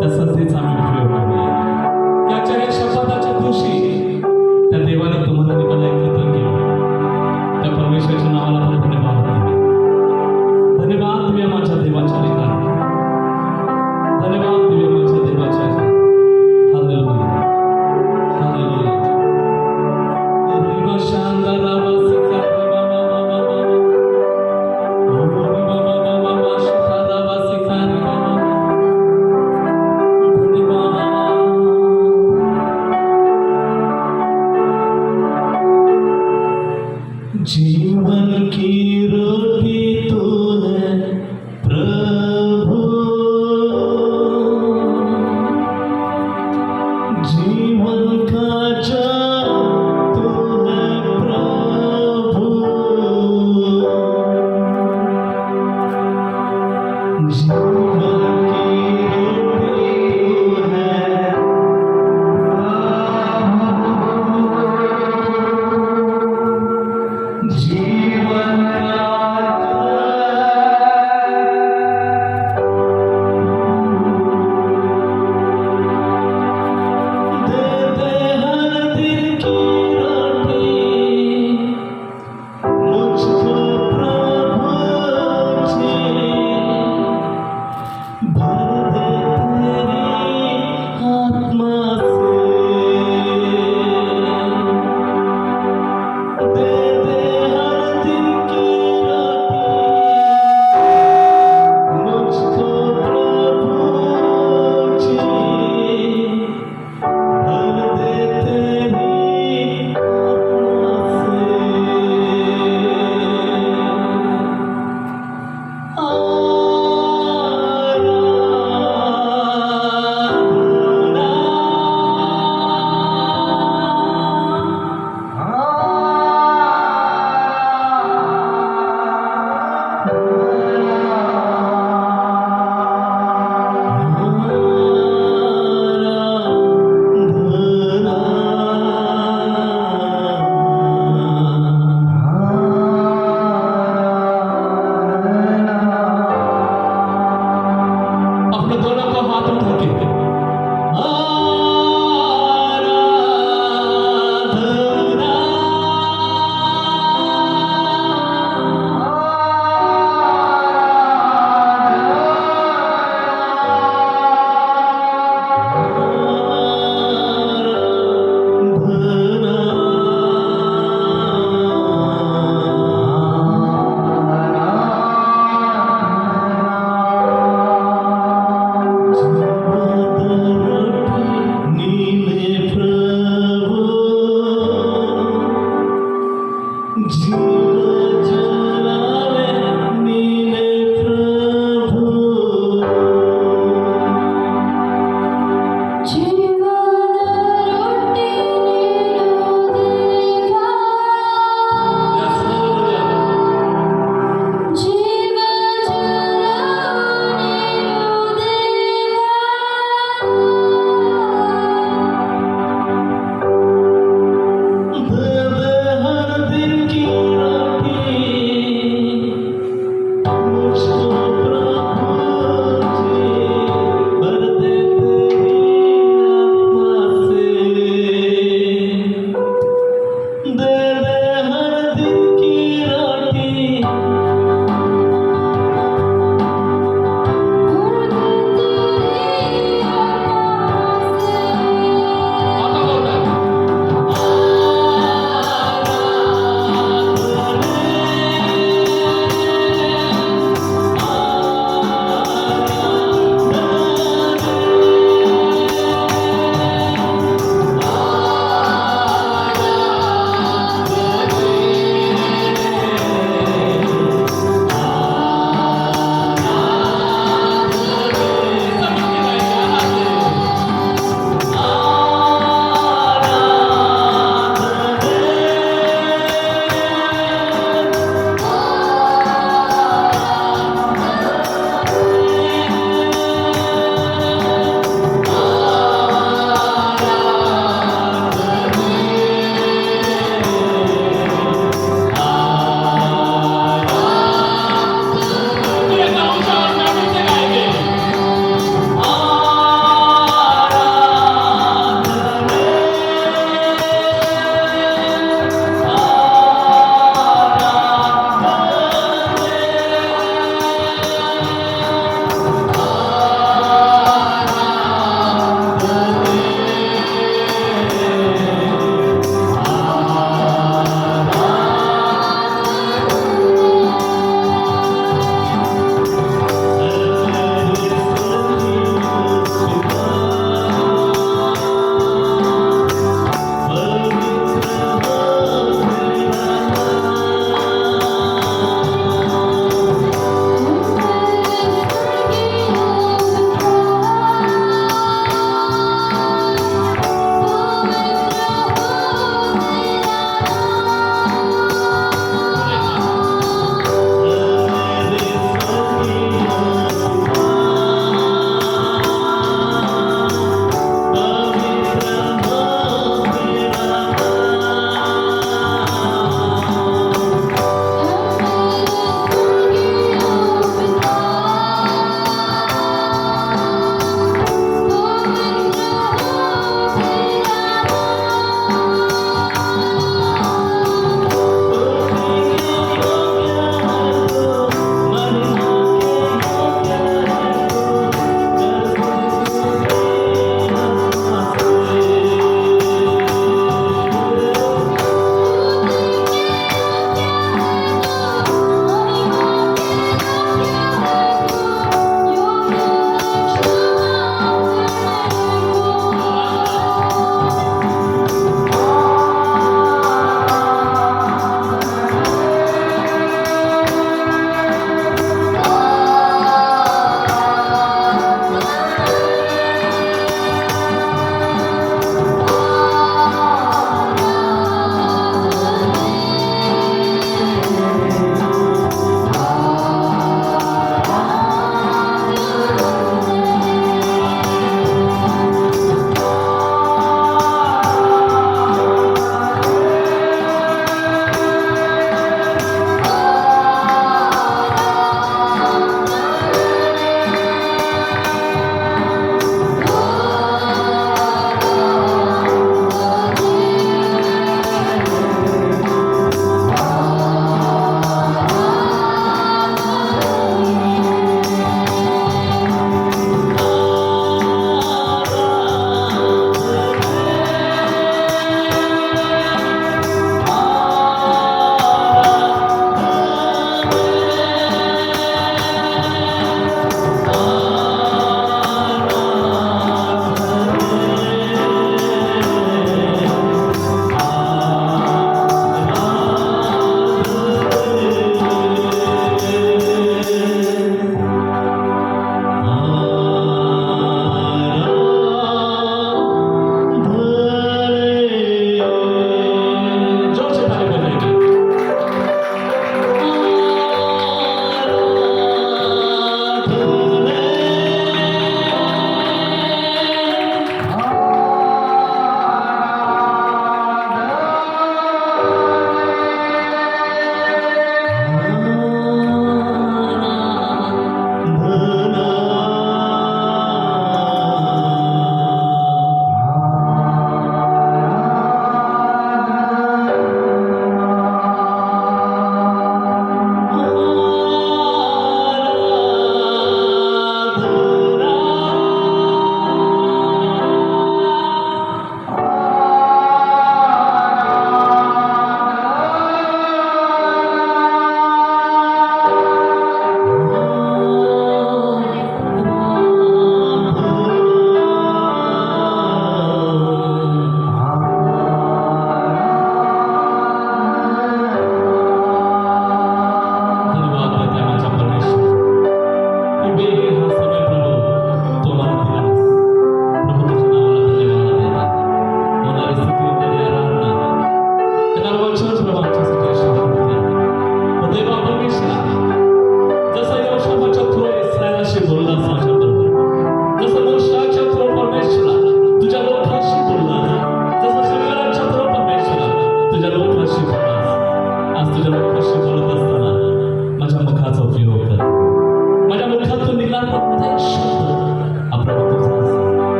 त्या संधीचा आम्ही उपयोग करूया. याच्या या शपथाच्या दिवशी त्या देवाने तुम्हाला आणि मला एकत्र केलं. त्या परमेश्वराच्या नावाला पण धन्यवाद देवे. धन्यवाद देवे माझ्या देवाच्या ठिकाणी. धन्यवाद देवे माझ्या देवाच्या ठिकाणी. Hallelujah, hallelujah. धन्यवाद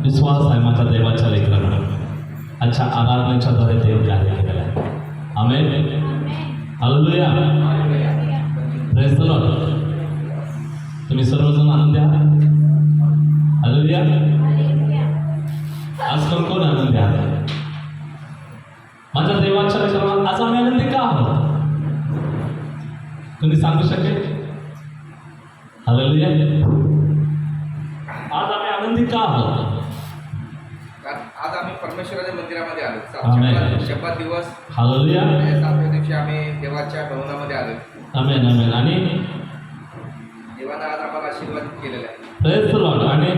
विश्वास आहे माझ्या देवाच्या लेकरांना आजच्या आराधनेच्याद्वारे देव कार्य केलेलं आहे. आमेन. हालेलुया. Praise the Lord. तुम्ही सर्वजण आनंदी आहात. हालेलुया. आज कोण कोण आनंदी आहात? माझ्या देवाच्या लेकरांना आज आम्ही आनंदी का आहोत? तुम्ही सांगू शकेल? हालेलुया. आज आम्ही आनंदी का आहोत? आज आम्ही परमेश्वराच्या मंदिरामध्ये आलो. आमेन. शब्दात दिवस. हालेलुया. 7व्या दिवशी आम्ही देवाच्या भवनामध्ये आलो. आमेन. आमेन. आणि देवानं आज आम्हाला आशीर्वाद केलेला आहे. Praise the Lord. आणि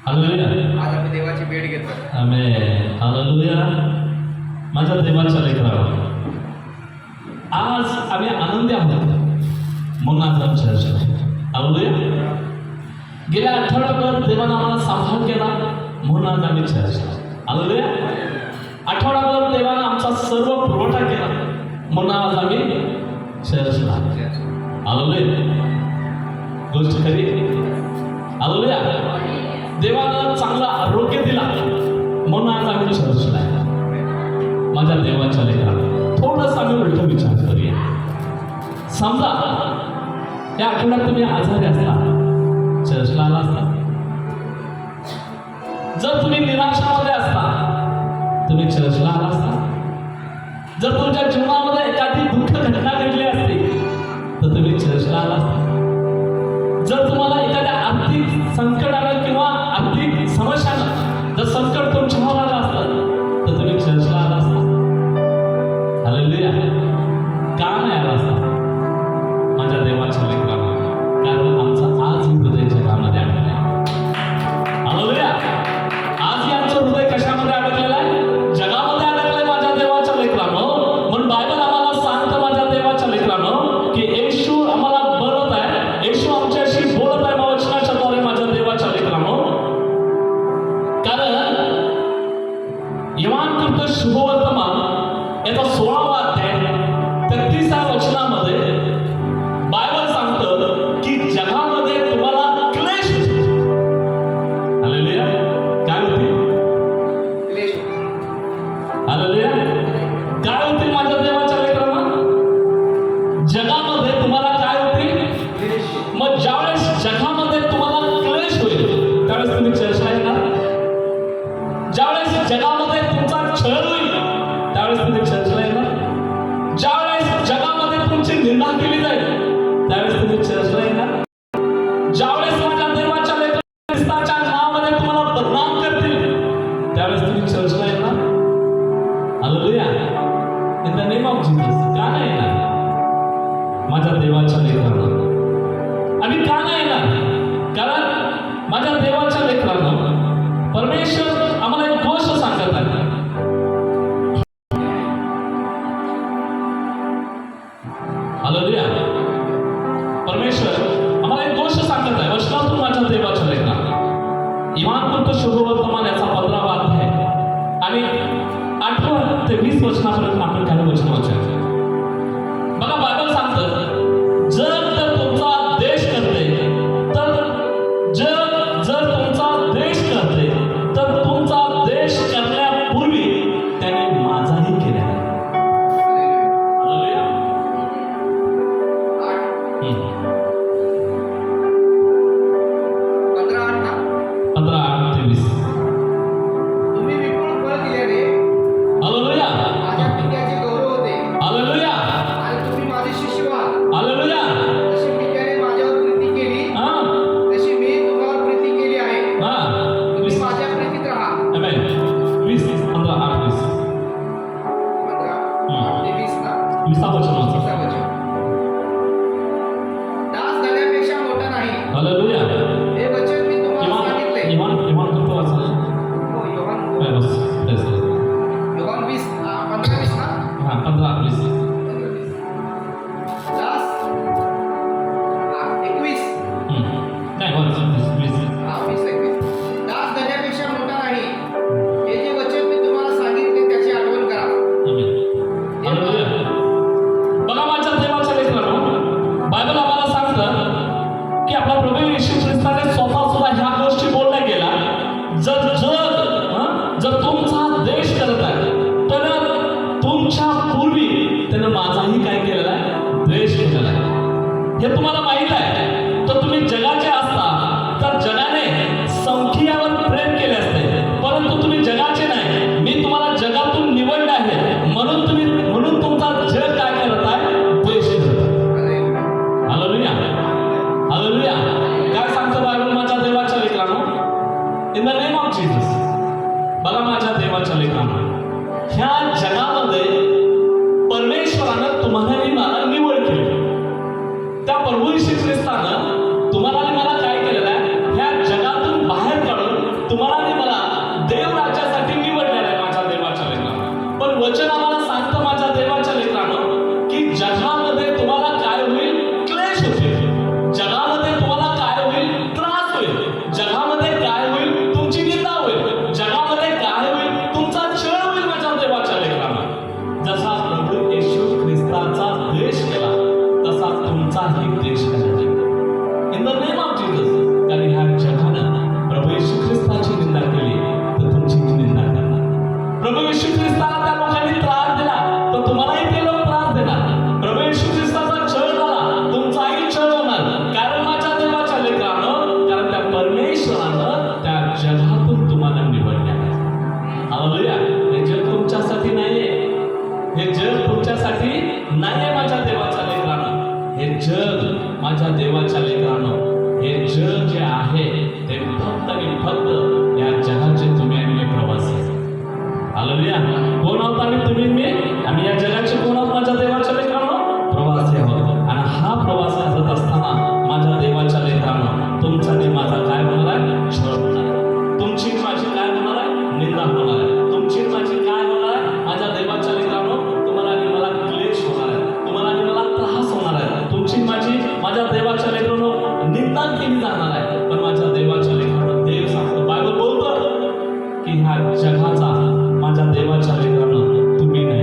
हालेलुया. आज आम्ही देवाची भेट घेतो. आमेन. हालेलुया. माझ्या देवाच्या लेकरांनो आज आम्ही आनंदी आहोत म्हणून आज आमच्या हालेलुया. गेल्या आठवड्याभर देवानं आम्हाला सांभाळ केला म्हणून आज आम्ही चर्चला. हालेलुया. आठवडाभर देवानं आमचा सर्व पुरवठा केला म्हणून आज आम्ही चर्चला. हालेलुया. गोष्ट खरी. हालेलुया. देवानं चांगलं आरोग्य दिला म्हणून आज आम्ही चर्चला आहे. माझ्या देवाच्या लेकरांना थोडंसं आम्ही उलट विचार करूया. समजा या आठवड्यात तुम्ही आजारी असता, चर्चला आला असता. जर तुम्ही निराशामध्ये असता, तुम्ही चर्चला आला असता. जर तुमच्या जीवनामध्ये एखादी दुःख घटना घडली असती तर तुम्ही चर्चला आला असता. जर तुम्हाला एखाद्या आर्थिक संकट आलं किंवा आर्थिक समस्यानं जर संकट तुमच्यावर आलं असतं तर तुम्ही चर्चला आला असता. हालेलुया. का नाही आला असता? माझ्या देवाच्या लेकरांना कारण आमचं आज हृदय जगामध्ये अडकलं आहे. हालेलुया. आज आमचं हृदय कशामध्ये अडकलेलं आहे? जगामध्ये अडकलंय माझ्या देवाच्या लेकरांनो. म्हणून बायबल आम्हाला सांगतं माझ्या देवाच्या लेकरांनो की येशू आम्हाला बोलत आहे, येशू आमच्याशी बोलत आहे वचनाच्या द्वारे माझ्या देवाच्या लेकरांनो. कारण योहान शुभवर्तमान याचा 16वा अध्याय 33व्या वचनामध्ये बायबल सांगतं की जगामध्ये तुम्हाला क्लेश होतील. हालेलुया. काय होतील? क्लेश. हालेलुया. काय होतील माझ्या देवाच्या लेकरांना? जगामध्ये तुम्हाला काय होतील? क्लेश. मग ज्यावेळेस जगामध्ये तुम्हाला क्लेश होईल त्यावेळेस तुम्ही चर्चला येणार. ज्यावेळेस जगामध्ये तुमचा छळ होईल त्यावेळेस तुम्ही चर्चला येणार. ज्यावेळेस जगामध्ये तुमची निंदा केली जाईल त्यावेळेस तुम्ही चर्चला येणार. ज्यावेळेस माझ्या देवाच्या लेकरांना ख्रिस्ताच्या नावामध्ये तुम्हाला बदनाम करतील त्यावेळेस तुम्ही चर्चला येणार. Hallelujah. In the name of Jesus. का नाही येणार? माझ्या देवाच्या लेकरांना. आणि का नाही येणार? कारण माझ्या देवाच्या लेकरांना परमेश्वर आम्हाला एक गोष्ट सांगत आहे. हालेलुया. परमेश्वर आम्हाला एक गोष्ट सांगत आहे वचनातून माझ्या देवाच्या लेकरांना. योहान शुभवर्तमान याचा 15वा अध्याय आणि 8 ते 20 वचनापर्यंत आपण काही वचन वाचायचं. बघा बायबल सांगतं जर तर तुमचा देश करते तर जर तुमचा देश करते तर तुमचा देश करण्यापूर्वी त्याने माझाही केला. हालेलुया. 15 ते 20. तुम्ही विपुल फळ दिल्याने हालेलुया. माझ्या पित्याचे गौरव होते. हालेलुया. आणि तुम्ही माझे शिष्य व्हाल. हालेलुया. जशी पित्याने माझ्यावर प्रीती केली तशी मी तुम्हावर प्रीती केली आहे. तुम्ही माझ्या प्रीतीत राहा. आमेन. 20 15 8 20. 15 ते 20 ना. 20 वचन वाचा. दास धन्यापेक्षा मोठा नाही. हालेलुया. हे वचन मी तुम्हाला सांगितले. इमान करतो वाचा. हो, योहान काय बस. Praise the lord. योहान 20 15 20 ना. हां 15 20. दास 21 काय वाचा 20. 20 दास धन्यापेक्षा मोठा नाही. हे जे वचन मी तुम्हाला सांगितले त्याची आठवण करा. Amen. Hallelujah. In the name of Jesus. बघा माझ्या देवाच्या लेकरांना, ह्या जगामध्ये परमेश्वरानं तुम्हाला आणि मला निवड केली. त्या प्रभू येशू ख्रिस्तानं तुम्हाला आणि मला काय केलेलं आहे? ह्या जगातून बाहेर काढून तुम्हाला आणि मला देव राज्यासाठी निवडलेलं आहे माझ्या देवाच्या लेकरांना. पण वचन आम्हाला सांगतं माझ्या देवाच्या लेकरांना की जगामध्ये तुम्हाला काय होईल? क्लेश होतील. जगामध्ये तुम्हाला काय होईल? त्रास होईल. जगामध्ये काय होईल? तुमची निंदा होईल. जगामध्ये काय होईल? तुमचा छळ होईल माझ्या देवाच्या लेकरांना. जसा प्रभू येशू ख्रिस्ताचा द्वेष केला तसा तुमचाही द्वेष करायचा in the name of Jesus. कारण ह्या जगानं प्रभू येशू ख्रिस्ताची निंदा केली तर तुमची निंदा करणार. प्रभू येशू ख्रिस्ताला त्या लोकांनी त्रास दिला तर तुम्हालाही ते लोक त्रास देणार. प्रभू येशू ख्रिस्ताचा छळ झाला तुमचाही छळ होणार. कारण माझ्या देवाच्या लेकरानं, कारण त्या परमेश्वरानं त्या जगातून तुम्हाला निवडले आहे. हालेलुया. हे जग तुमच्यासाठी नाहीये. हे जग तुमच्यासाठी नाहीये माझ्या देवाच्या लेकरानं. हे जग माझ्या देवाच्या लेकरानं, हे जग जे आहे ते फक्त आणि फक्त या जगाचे तुम्ही आणि मी प्रवासी. हालेलुया. कोण आहोत आम्ही? तुम्ही मी. आम्ही या जगाचे कोण आहोत माझ्या देवाच्या लेकरानं? प्रवासी आहोत. आणि हा प्रवास करत असताना माझ्या देवाच्या लेकरानं तुमचा आणि माझा काय होणार आहे? छळ होणार आहे. तुमची माझी काय होणार आहे? निंदा होणार आहे. तुमची माझी काय होणार आहे? माझ्या देवाच्या लेकरानं तुम्हाला आणि मला क्लेश होणार आहे. तुम्हाला आणि मला त्रास होणार आहे. तुमची माझी माझ्या देवाच्या लेकरानं निंदा केली जाणार आहे. पण माझ्या देवाच्या लेकरानं देव सांगतो, बायबल बोलतो की ह्या जगाचा माझ्या देवाच्या लेकरानं तुम्ही नाही.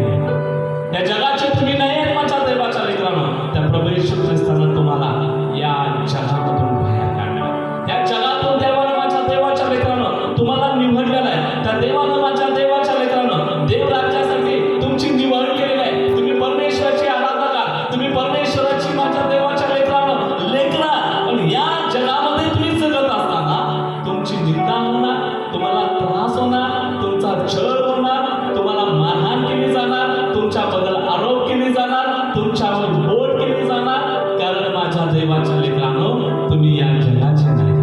या जगाचे तुम्ही नाही आहेत माझ्या देवाच्या लेकरानं. त्या प्रभू येशू ख्रिस्तानं तुम्हाला या जगामधून बाहेर काढलं. या जगातून देवानं माझ्या देवाच्या लेकरानं तुम्हाला निवडलेलं आहे. त्या देवानं माझ्या देवाच्या लेकरानं देव राज्यासाठी तुमची निवड केलेली आहे. तुम्ही परमेश्वराची आराधना, तुम्ही परमेश्वराची माझ्या देवाच्या लेकरानं लेकरा. पण या जगामध्ये तुम्ही जगत असताना तुमची निंदा होणार, तुम्हाला त्रास होणार, तुमचा छळ होणार, तुम्हाला मारहाण केली जाणार, तुमच्याबद्दल आरोप केले जाणार, तुमच्यावर बोट केली जाणार. कारण माझ्या देवाच्या लेकरांनो तुम्ही या जगाचे नाही.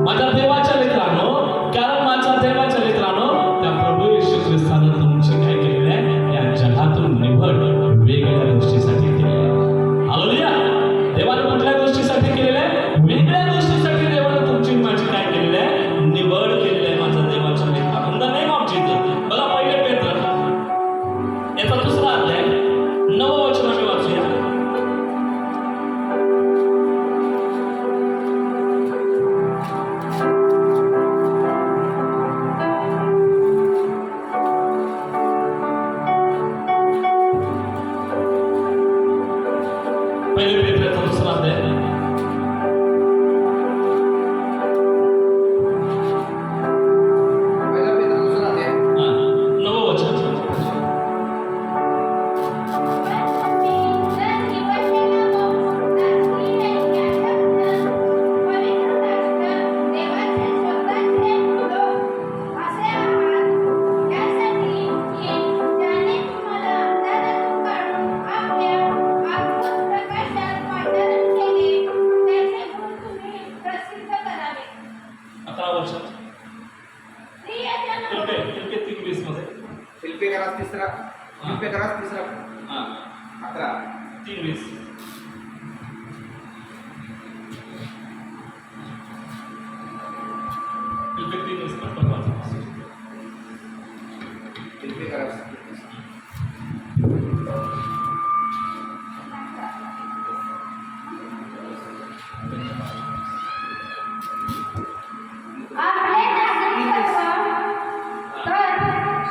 माझ्या देवाच्या लेकरांनो, कारण माझ्या देवाच्या लेकरांनो त्या प्रभू येशू ख्रिस्तानं तुमची काय केलेलं आहे? या जगातून निवड वेगळ्या गोष्टीसाठी केलेली आहे. हालेलुया. देवानं कुठल्या गोष्टीसाठी केलेलं आहे? वेगळ्या गोष्टीसाठी देवानं तुमची माझी काय केलेली आहे? निवड केलेली आहे माझ्या देवाच्या लेकरांनो. In the name of Jesus. बघा पहिले पेत्र याचा 2रा अध्याय 9वं वचन आम्ही वाचूया. पहिले पेत्राचा 2रा अध्याय पहिला पेत्र 2रा अध्याय 9वं वचन. फिलिप्पिकरास 3रा 11. 3:20. फिलिप्पिकरास आपले नागरिकत्व तर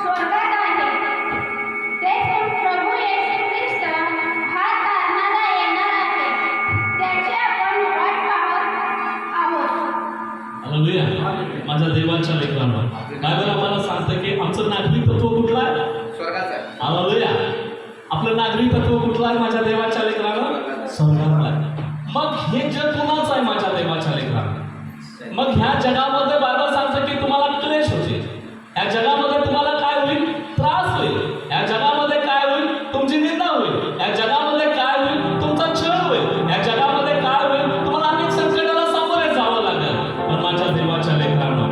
स्वर्गात आहे. ते प्रभू येशू ख्रिस्त हात धरणारा येणार आहे. त्याची आपण वाट पाहत आहोत. हालेलुया. माझ्या देवाच्या लेकरांनो, बायबल आम्हाला सांगतं की आमचं नागरिकत्व कुठलं आहे? स्वर्गाचा आहे. हालेलुया. आपलं नागरिकत्व कुठलं आहे माझ्या देवाच्या लेकरांनो? स्वर्गातलं आहे. मग हे जग कुणाचं आहे माझ्या देवाच्या लेकरांनो? मग ह्या जगामध्ये बायबल सांगतं की तुम्हाला क्लेश होतील. या जगामध्ये तुम्हाला काय होईल? त्रास होईल. या जगामध्ये काय होईल? तुमची निंदा होईल. या जगामध्ये काय होईल? तुमचा छळ होईल. या जगामध्ये काय होईल? तुम्हाला अनेक संकटाला सामोरे जावं लागेल. पण माझ्या देवाच्या लेकरांनो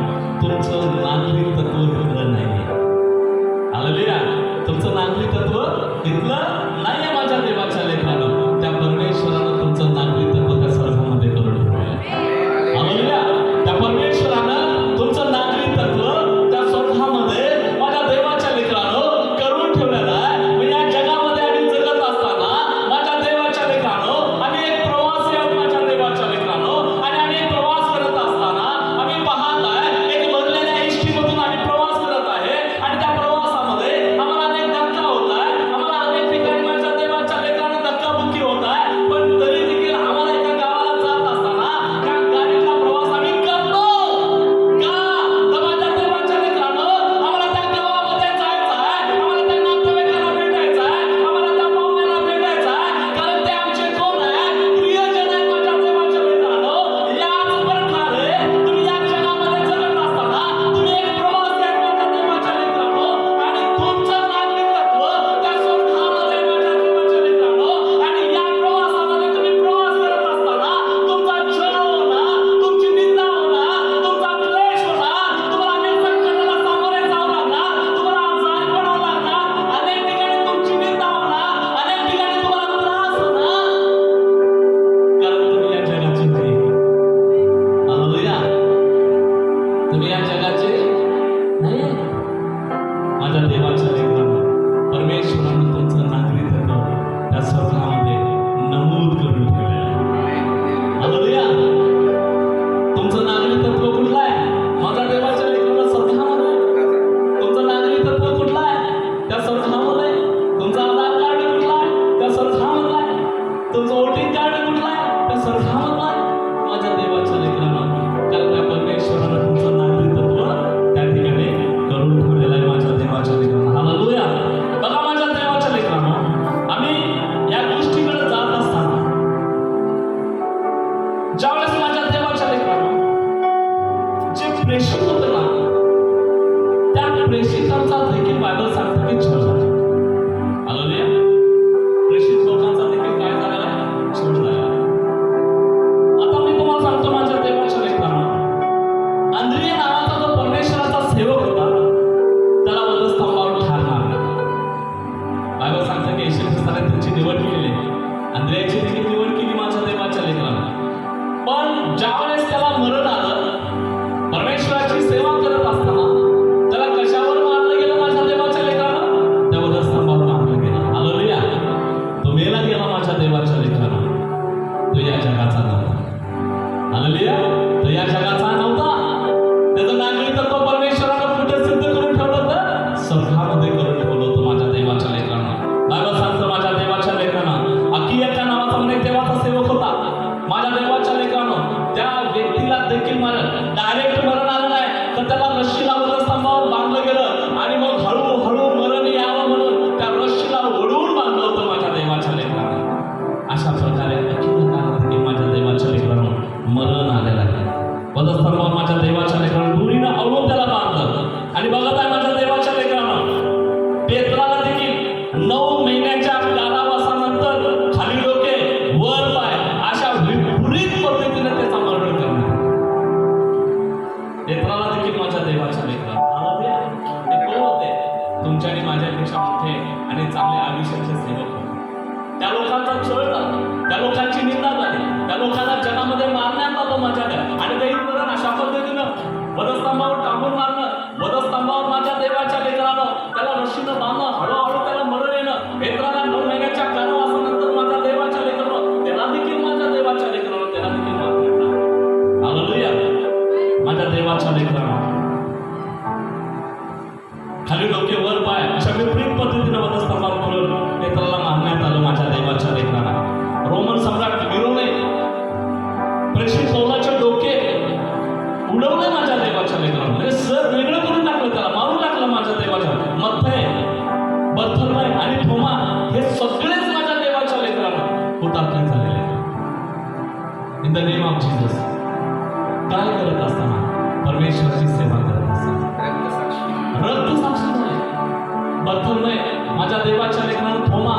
तुम्ही या जगाचे नाही. माझ्या देवाच्या लेकरांनो, परमेश्वरानं तुमचं नागरिकत्व त्या स्वर्गामध्ये नमूद करून ठेवलेलं आहे. हालेलुया. तुमचं नागरिकत्व कुठलं आहे? माझ्या देवाच्या लेकरांना स्वर्गामध्ये. तुमचं नागरिकत्व कुठलं आहे? त्या स्वर्गामध्ये. तुमचं आधार कार्ड कुठलं आहे? त्या स्वर्गामध्ये आहे. तुमचं वोटिंग कार्ड कुठलं आहे? त्या स्वर्गामध्ये आहे. माझ्या देवाच्या लेकरांना, कारण त्या परमेश्वरानं तुमचं नागरिकत्व त्या ठिकाणी करून ठेवलेलं आहे. माझ्या देवाच्या लेकरांना. हालेलुया. बघा माझ्या देवाच्या लेकरांना, आम्ही या गोष्टीकडे जात असताना ज्यावेळेस माझ्या देवाच्या लेकरांना जे प्रेषित होते ना, त्या प्रेषितांचा देखील बायबल सांगतं की छळ झाला. हालेलुया. प्रेषित लोकांचा देखील काय झालेला आहे? छळ झालेला आहे. आता मी तुम्हाला सांगतो माझ्या देवाच्या लेकरांना, अंद्रिय नावाचा जो परमेश्वराचा सेवक होता, त्याला वधस्तंभावर ठार मारला. बायबल सांगतं की येशू ख्रिस्ताने त्याची निवड केलेली आहे. अंद्रियाची देखील निवड केली माझ्या देवाच्या लेकरांना. पण ज्यावेळेस त्याला मरण आलं, परमेश्वराची सेवा करत असताना त्याला कशावर मारलं गेलं माझ्या देवाच्या लेकरांना? त्या वधस्तंभावर मारलं गेलं. हालेलुया. तो मेला गेला माझ्या देवाच्या लेकरांना. तो या जगाचा नव्हता. हालेलुया. तो या जगाचा नव्हता. त्याचं नागरिकत्व परमेश्वरानं कुठे सिद्ध करून ठेवलं होतं? स्वर्गामध्ये करून ठेवलं होतं माझ्या देवाच्या लेकरांना. बायबल सांगतं माझ्या देवाच्या लेकरांना, अकिया नावाचा एक देवाचा सेवक होता. माझ्या देवाच्या लेकरांना, त्या व्यक्तीला देखील डायरेक्ट मरण आलं नाही, तर त्याला रश्शीला वधस्तंभावर बांधलं गेलं आणि मग हळूहळू मरण यावं म्हणून त्या रश्शीला ओढून बांधलं होतं माझ्या देवाच्या लेकरांना. अशा प्रकारे अकिया देखील माझ्या देवाच्या लेकरांना मरण आलेलं आहे. वधस्तंभावर माझ्या देवाच्या लेकरांना दुरीनं अवळून त्याला बांधलं. आणि बघत आहे माझ्या देवाच्या लेकरांना, पेत्राला देखील 9 महिन्याच्या कारावासानंतर खाली डोके वर पाय अशा विपरीत पद्धतीने त्याचा मरण करणार. पेत्राला देखील माझ्या देवाच्या लेकरांना ते कोण होते? तुमच्या आणि माझ्यापेक्षा मोठे आणि चांगले आयुष्याचे सेवक होते. त्या लोकांचा छळ झाला, त्या लोकांची निंदा झाली, त्या लोकांना जगामध्ये मारण्यात आलं माझ्या. आणि ते मरण अशा पद्धतीनं वधस्तंभावर टाकून मारणं, वधस्तंभावर माझ्या देवाच्या लेकरानं त्याला रश्शीनं बांधणं, हळूहळू त्याला मरण येणं. पेत्राला 9 महिन्याच्या कारावासानंतर माझ्या देवाच्या लेकरानं, त्याला देखील माझ्या देवाच्या लेकरानं त्याला देखील मारण्यात आलं. हालेलुया. माझ्या देवाच्या लेकरानं खाली डोके वर पाय अशा विपरीत पद्धतीनं वधस्तंभावर करून पेत्राला मारण्यात आलं माझ्या देवाच्या लेकरांना. रोमन सम्राट निरोने प्रेषित पौलाचे डोके उडवले माझ्या देवाच्या लेकरांना. सर वेगळं करून टाकलं, त्याला मारून टाकलं माझ्या देवाच्या. मत्थय, बर्थलमय आणि थोमा हे सगळेच माझ्या देवाच्या लेकरांना हुतात्मा झालेले. In the name of Jesus. काय करत असताना? परमेश्वराची सेवा करत असताना रक्त साक्षी झाले. बर्थलमय माझ्या देवाच्या लेकरांना, थोमा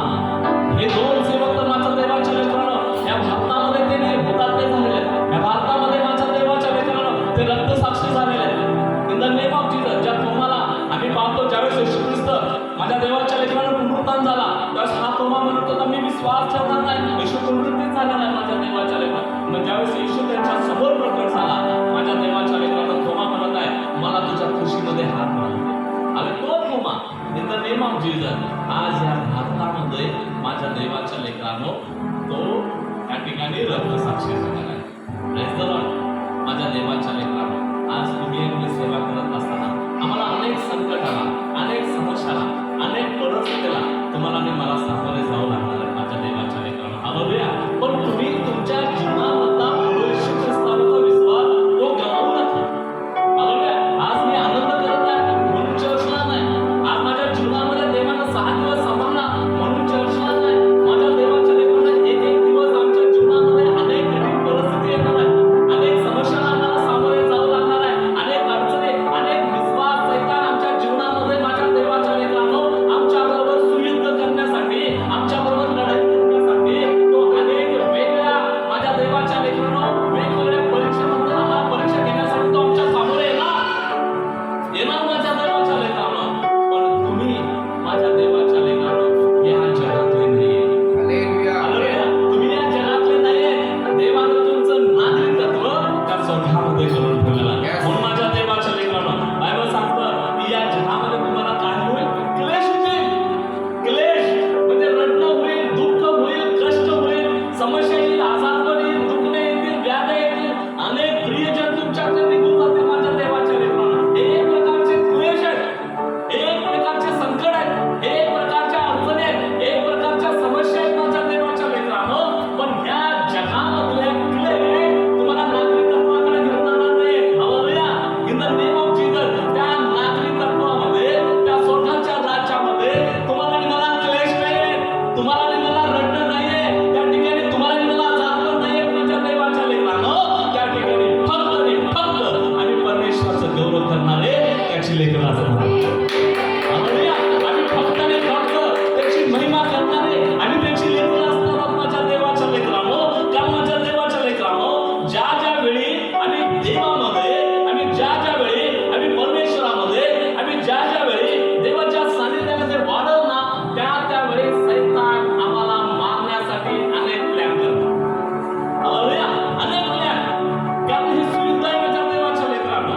हे 2 सेवक तर माझ्या देवाच्या लेकरांना या भारतामध्ये ते हुतात्मे झालेले. या भारतामध्ये माझ्या देवाच्या लेकरांना ते रक्त साक्षी झालेले. In the name of Jesus. ज्या थोमाला आम्ही पाहतो, ज्यावेळेस येशू ख्रिस्त माझ्या देवाच्या लेकरांना पुनरुत्थान झाला, त्यावेळेस हा थोमा म्हणत होता मी विश्वास ठेवणार नाही, येशू पुनरुत्थित झाला नाही माझ्या देवाच्या लेकरांना. मग ज्यावेळेस येशू त्यांच्या समोर प्रकट झाला, माझ्या देवाच्या लेकरांना थोमा म्हणत आहे मला तुझ्या खुशीमध्ये हात घालू दे. आणि तो थोमा in the name of Jesus आज या भारतामध्ये माझ्या देवाच्या लेकरांनो तो त्या ठिकाणी रक्त साक्षी झालेला आहे. Praise the Lord. माझ्या देवाच्या लेकरांनो, आज तुम्ही आपली सेवा करत असताना आम्हाला अनेक संकटाला, अनेक समस्याला, अनेक परिस्थितीला तुम्हाला आणि मला सामोरे जावं लागणार आहे माझ्या देवाच्या लेकरांनो. हालेलुया. पण तुम्ही तुमच्या जीवनामधला येशू ख्रिस्तावरचा विश्वास तो गमावू नका. हालेलुया. आज मी आनंद करत आहे म्हणून चर्चला नाही. आज माझ्या जीवनामध्ये देवानं 6 दिवस सांभाळला म्हणून चर्चला नाही. माझ्या देवाच्या लेकरांना एक दिवस आमच्या जीवनामध्ये अनेक कठीण परिस्थिती येणार आहे, अनेक समस्यांना आम्हाला सामोरे जावं लागणार आहे, अनेक त्याची लेकरं असणार. हालेलुया. आम्ही फक्त आणि फक्त त्याची महिमा करणारे आणि त्याची लेकरं असणार आहोत माझ्या देवाच्या लेकरांनो. कारण माझ्या देवाच्या लेकरांनो, ज्या ज्या वेळी आम्ही देवामध्ये, आम्ही ज्या ज्या वेळी आम्ही परमेश्वरामध्ये, आम्ही ज्या ज्या वेळी देवाच्या सानिध्यामध्ये वाढव ना, त्या वेळी सैतान आम्हाला मारण्यासाठी अनेक प्लॅन करतात. हालेलुया. अनेक प्लॅन. कारण हे युद्ध आहे माझ्या देवाच्या लेकरांनो.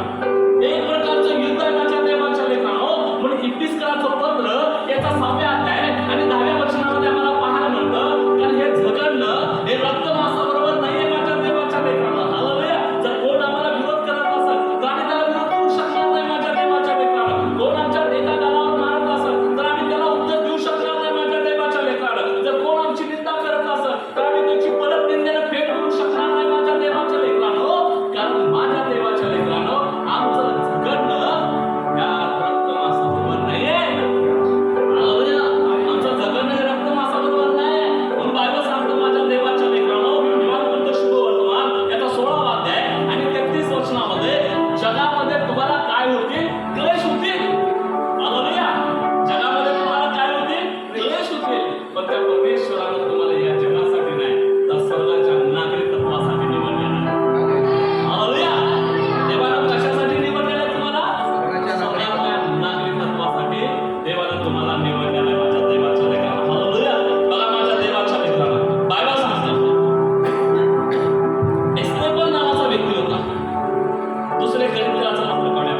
एक प्रकारचं युद्ध आहे माझ्या देवाच्या लेकरांनो. म्हणून इब्लिसकराचं पत्र याचा 6व्या अध्याय आणि 10व्या वचनामध्ये आम्हाला पाहायला मिळतं. कारण हे झगडणं हे रक्तमांसाबरोबर नाहीये माझ्या देवाच्या लेकरांनो. हालेलुया. जर कोण आम्हाला विरोध करत असेल तर आम्ही त्याला विरोध करू शकणार नाही माझ्या देवाच्या लेकरांनो. कोण आमच्या एका गालावर मारत असेल तर आम्ही त्याला उत्तर देऊ शकणार नाही माझ्या देवाच्या लेकरांनो. जर कोण आमची निंदा करत असेल तर आम्ही त्याची परत निंदेने फेड करू शकणार नाही माझ्या देवाच्या लेकरांनो. कारण माझ्या देवाच्या लेकरांनो, आमचं झगडणं या रक्तमांसाबरोबर नाहीये. हालेलुया. आमचं झगडणं हे रक्तमांसाबरोबर नाही. म्हणून बायबल सांगतो माझ्या देवाच्या लेकरांनो, योहान शुभवर्तमान याचा 16वा अध्याय आणि 33 वचनामध्ये, जगामध्ये तुम्हाला काय होतील? क्लेश होतील. हालेलुया. जगामध्ये तुम्हाला काय होतील? क्लेश होतील. पण त्या परमेश्वरानं तुम्हाला या जगासाठी नाही तर स्वर्गाच्या नागरिकत्वासाठी निवडलेलं आहे. हालेलुया. देवानं कशासाठी निवडलेलं आहे तुम्हाला? स्वर्गाच्या नागरिकत्वासाठी देवानं तुम्हाला निवडलेलं आहे माझ्या देवाच्या लेकरांनो. हालेलुया. बघा माझ्या देवाच्या लेकरांनो, बायबल सांगतं एस्तेपन नावाचा व्यक्ती होता. दुसरे गणिताचा आपलं काढूया.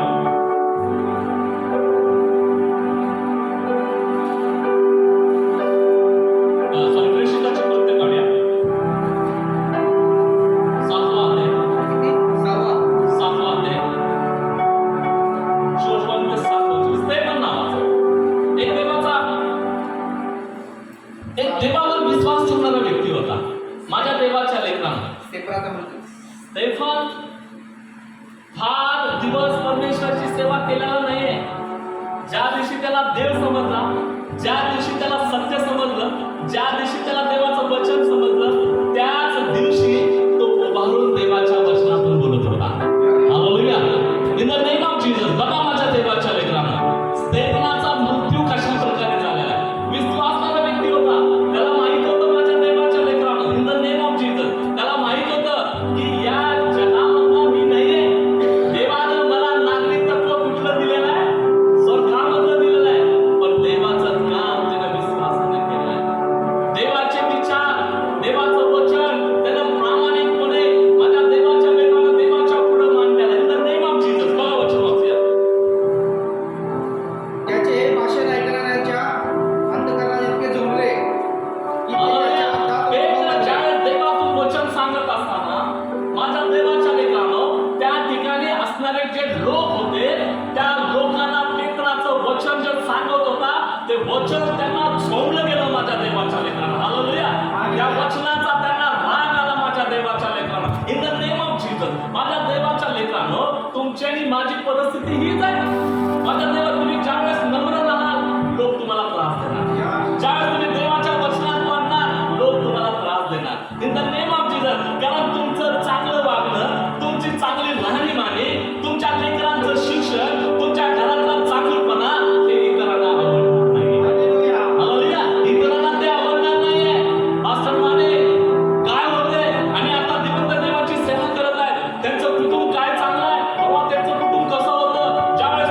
सॉरी, प्रेषिताचे कृत्य काढूया. 7वा अध्याय. किती? 6वा. 7वा अध्याय. 14 ते 7 वचन. स्तेफन नावाचा एक देवावर विश्वास ठेवणारा व्यक्ती होता माझ्या देवाच्या लेकरांना. स्तेफनाचा मृत्यू. स्तेफन फार दिवस परमेश्वराची सेवा केलेला नाहीये. ज्या दिवशी त्याला देव समजला, ज्या दिवशी त्याला सत्य समजलं, ज्या दिवशी त्याला देवाचं वचन समजलं, त्याच दिवशी तो उभारून देवाच्या वचनातून बोलत होता. Hallelujah. In the name of Jesus. बघा माझ्या देवाच्या लेकरांना, स्तेफनाचा मृत्यू कशा प्रकारे झालेला आहे. विश्वासणारा व्यक्ती होता. त्याला माहित होतं माझ्या देवाच्या लेकरांना, in the name of Jesus, त्याला माहित होतं की या जगामधला मी नाहीये. देवानं मला नागरिकत्व कुठलं दिलेलं आहे? स्वर्गामधलं दिलेलं आहे. पण देवाचं काम त्यानं विश्वासाने केलंय. देवाचे विचार, देवाचं वचन त्यानं प्रामाणिकपणे माझ्या देवाच्या लेकरांना देवाच्या पुढे मांडलेलं. In the name of Jesus. बघा वचन वाचूया. त्याचे भाषण ऐकणाऱ्यांच्या अंतःकरणात इतके जुळले की ते त्याच्या हातात पेत्र ज्यावेळेस देवातून वचन सांगत असताना माझ्या देवाच्या लेकरांनो, त्या ठिकाणी असणारे जे लोक होते त्या लोकांना पेत्राचं वचन जे सांगत होता ते वचन त्यांना झोंबलं गेलं माझ्या देवाच्या लेकरांना. हालेलुया. त्या वचनाचा त्यांना राग आला माझ्या देवाच्या लेकरांना. In the name of Jesus. माझ्या देवाच्या लेकरांनो, तुमची आणि माझी परिस्थिती हीच आहे. माझ्या देवा, तुम्ही ज्यावेळेस नम्र राहाल लोक तुम्हाला त्रास देणार. ज्यावेळेस तुम्ही देवाच्या वचनात वाढणार लोक तुम्हाला त्रास देणार. In the name of Jesus. कारण तुमचं चांगलं वागणं, तुमची चांगली राहणीमानी, तुमच्या लेकरांचं शिक्षण, तुमच्या घरातला चांगलपणा हे इतरांना आवडणार नाही. हालेलुया. हालेलुया. इतरांना ते आवडणार नाहीये. पास्टर माने काय होते आणि आता दिवंत देवाची सेवा करत आहेत, त्यांचं कुटुंब काय चांगलं आहे, बाबा त्यांचं कुटुंब कसं होतं. ज्यावेळेस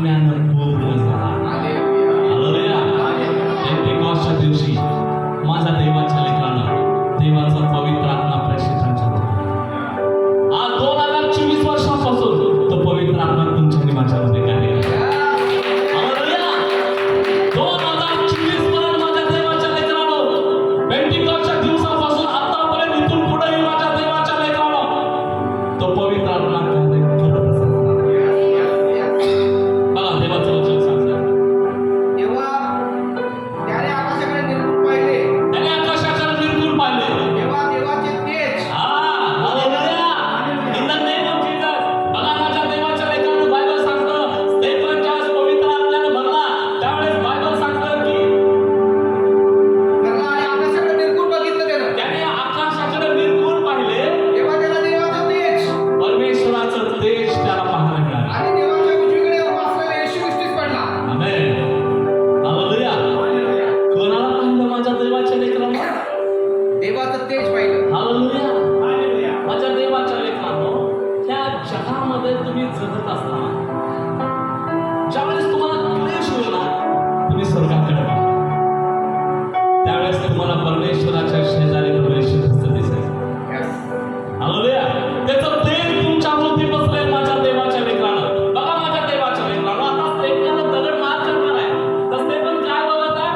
आत्म्यानं पूर्ण झाला. हालेलुया. हालेलुया. पेंटेकॉस्टच्या दिवशी माझ्या देवाच्या लेकरानं देवाचा पवित्र आत्मा प्रेषितांच्या आज 2024 वर्षांपासून तो पवित्र आत्मा तुमच्या आणि माझ्यामध्ये कार्य करतो. हालेलुया. 2024 पर्यंत माझ्या देवाच्या लेकरानं पेंटेकॉस्टच्या दिवसापासून आतापर्यंत इथून पुढेही माझ्या देवाच्या लेकरानं तो पवित्र आत्मा कार्य करतच असणार. बघा देवाचं वचन सांगतं. तेव्हा त्याने आकाशाकडे निरखून पाहिले. त्याने आकाशाकडे निरखून पाहिले. तेव्हा देवाचे तेज hallelujah. In the name of Jesus. बघा माझ्या देवाच्या लेकरानं बायबल सांगतं स्टेफन ज्यावेळेस पवित्र आत्म्यानं भरला त्यावेळेस बायबल सांगतं की धरला आणि आकाशाकडे निरखून बघितलं त्यानं. त्याने आकाशाकडे निरखून पाहिले. तेव्हा त्याला देवाचं तेज परमेश्वराचं तेज त्याला पाहायला मिळालं. आणि देवाच्या उजवीकडे उभा असलेला येशू दृष्टीस पडला. आमेन. हालेलुया. कोणाला पाहिलं माझ्या देवाच्या लेकरानं? देवाचं तेज पाहिलं. हालेलुया. माझ्या देवाच्या लेकरानं त्या जगामध्ये तुम्ही जगत असताना ज्यावेळेस तुम्हाला क्लेश होईल ना तुम्ही स्वर्गाकडे पहा. त्यावेळेस तुम्हाला परमेश्वराच्या शेजारी परमेश्वर दिसेल. हालेलुया. त्याचं तेज तुमच्या भोवती बसलंय माझ्या देवाच्या लेकरानं. बघा माझ्या देवाच्या लेकरानं आता स्टेफनला दगड मार करणार आहे. तर स्टेफन काय बघत आहे?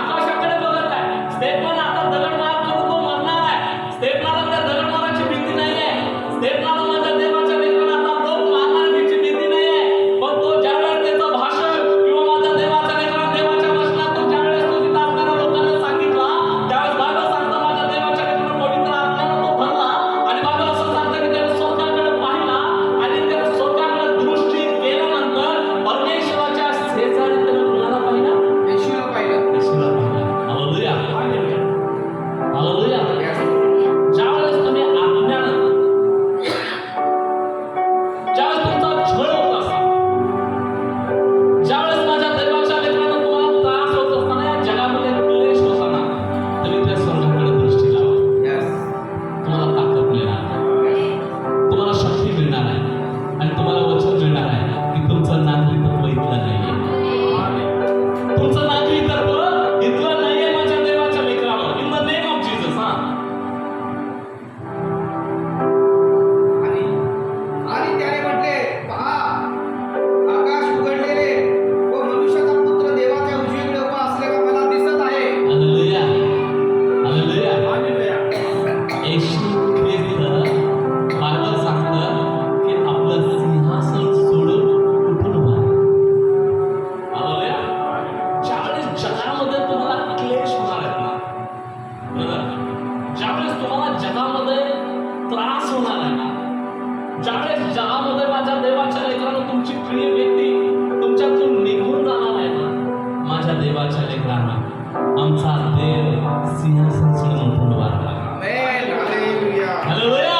आकाशाकडे बघत आहे. स्टेफन आता दगड मार करून तो मरणार आहे. स्टेफनला त्या दगड मारायची भीती नाहीये. स्टेफनला माझ्या देवाच्या लेकरानं आता लोक मारण्याची भीती नाहीये. पण तो ज्यावेळेस त्याचं भाषण किंवा माझ्या देवाच्या लेकरानं देवाच्या वचनातून ज्यावेळेस तो तिथं असणाऱ्या लोकांना सांगितला त्यावेळेस बायबल सांगतं माझ्या देवाच्या लेकरानं पवित्र आत्म्यानं तो भरला आणि बायबल असं सांगतं की त्याने स्वर्गाकडे पाहिला आणि त्याने स्वर्गाकडे दृष्टी केल्यानंतर परमेश्वराच्या शेजारी त्याने कुणाला पाहिला? येशूला पाहिलं. येशूला पाहिला. हालेलुया. हालेलुया. ज्यावेळेस तुम्ही आत्म्यानं ज्यावेळेस तुमचा छळ होत असता ज्यावेळेस माझ्या देवाच्या लेकरानं तुम्हाला त्रास होत असताना या जगामध्ये क्लेश होताना तुम्ही त्या स्वर्गाकडे दृष्टी लावा. तुम्हाला ताकद मिळणार आहे. तुम्हाला शक्ती मिळणार आहे आणि तुम्हाला वचन मिळणार आहे की तुमचं नागरिकत्व इथलं नाहीये. तुमचं नागरिकत्व इथलं नाहीये माझ्या देवाच्या लेकरानं. In the name of Jesus. आणि त्याने म्हटले पहा आकाश उघडलेले व मनुष्याचा पुत्र देवाच्या उजवीकडे उभा असलेला मला दिसत आहे. हालेलुया. हालेलुया. येशू ख्रिस्त बायबल सांगतं की आपलं सिंहासन सोडून उठून उभा आहे. हालेलुया. ज्यावेळेस जगामध्ये तुम्हाला क्लेश होणार आहेत ना brother, ज्यावेळेस तुम्हाला जगामध्ये त्रास होणार आहे ना ज्यावेळेस जगामध्ये माझ्या देवाच्या लेकरानं तुमची प्रिय व्यक्ती तुमच्यातून निघून जाणार आहे ना माझ्या देवाच्या लेकरांना आमचा देव सिंहासन सोडून उठून उभा राहिला. आमेन. हालेलुया. हालेलुया.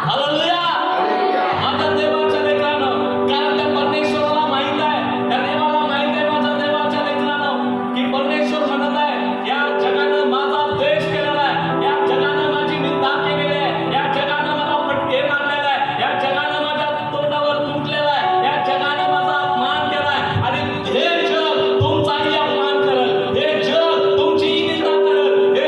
हालेलुया. माझ्या देवाच्या लेकरानं कारण त्या परमेश्वराला माहित आहे त्या देवाला माहित आहे माझ्या देवाच्या लेकरानं की परमेश्वर म्हणत आहे या जगानं माझा द्वेष केलेला आहे. या जगानं माझी निंदा केलेली आहे. या जगानं मला फटके मारलेला आहे. या जगानं माझ्या तोंडावर तुटलेला आहे. या जगानं माझा अपमान केला आहे आणि हे जग तुमचाही अपमान करल. हे जग तुमचीही निंदा करल. हे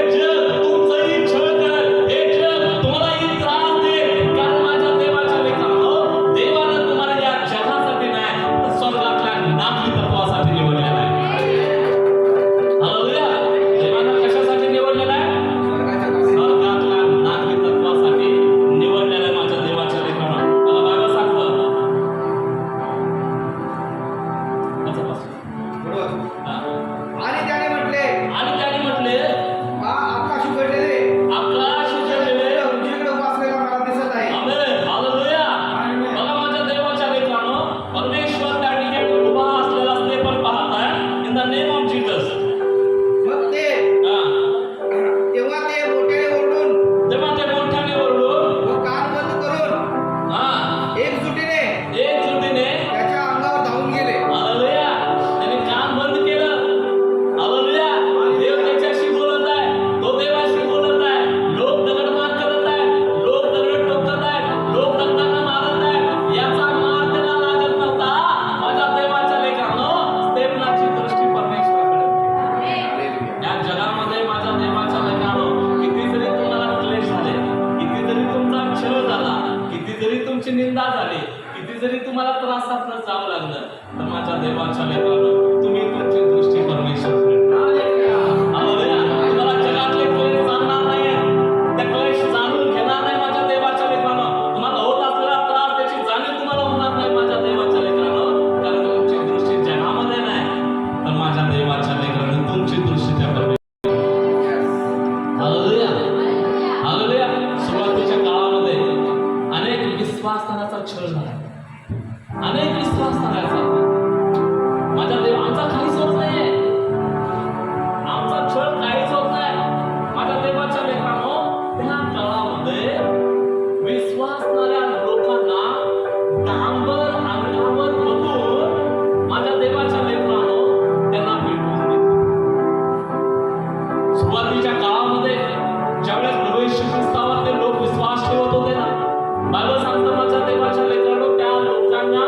तुमची निंदा झाली, किती जरी तुम्हाला त्रासात जावं लागलं, तर माझ्या देवाच्या लेकरांनो तुम्ही तुमची दृष्टी परमेश्वराकडे तुम्हाला जगातले क्लेश जाणणार नाहीये, त्या क्लेश जाणून घेणार नाही माझ्या देवाच्या लेकरांनो. तुम्हाला होत असलेला त्रास त्याची जाणीव तुम्हाला होणार नाही माझ्या देवाच्या लेकरांनो, कारण तुमची दृष्टी जगामध्ये नाही, तर माझ्या देवाच्या लेकरांनो तुमची दृष्टी त्या हालेलुया. सुरुवातीच्या काळामध्ये अनेक विश्वासनाचा छळ झाला, अनेक विश्वासनाचा. माझ्या देव आमचा काहीच होत नाहीये, आमचा छळ काहीच होत नाही. माझ्या देवाच्या लेकरांनो त्या काळामध्ये विश्वासणाऱ्या लोकांना डांबर अंगावर बघून माझ्या देवाच्या लेकरांनो त्यांना भेटून देतो. सुरुवातीच्या काळामध्ये ज्यावेळेस प्रभू येशू ख्रिस्तावर ते लोक विश्वास ठेवत होते ना, बायबल सांगतं माझ्या देवाच्या लेकरांनो त्या लोकांना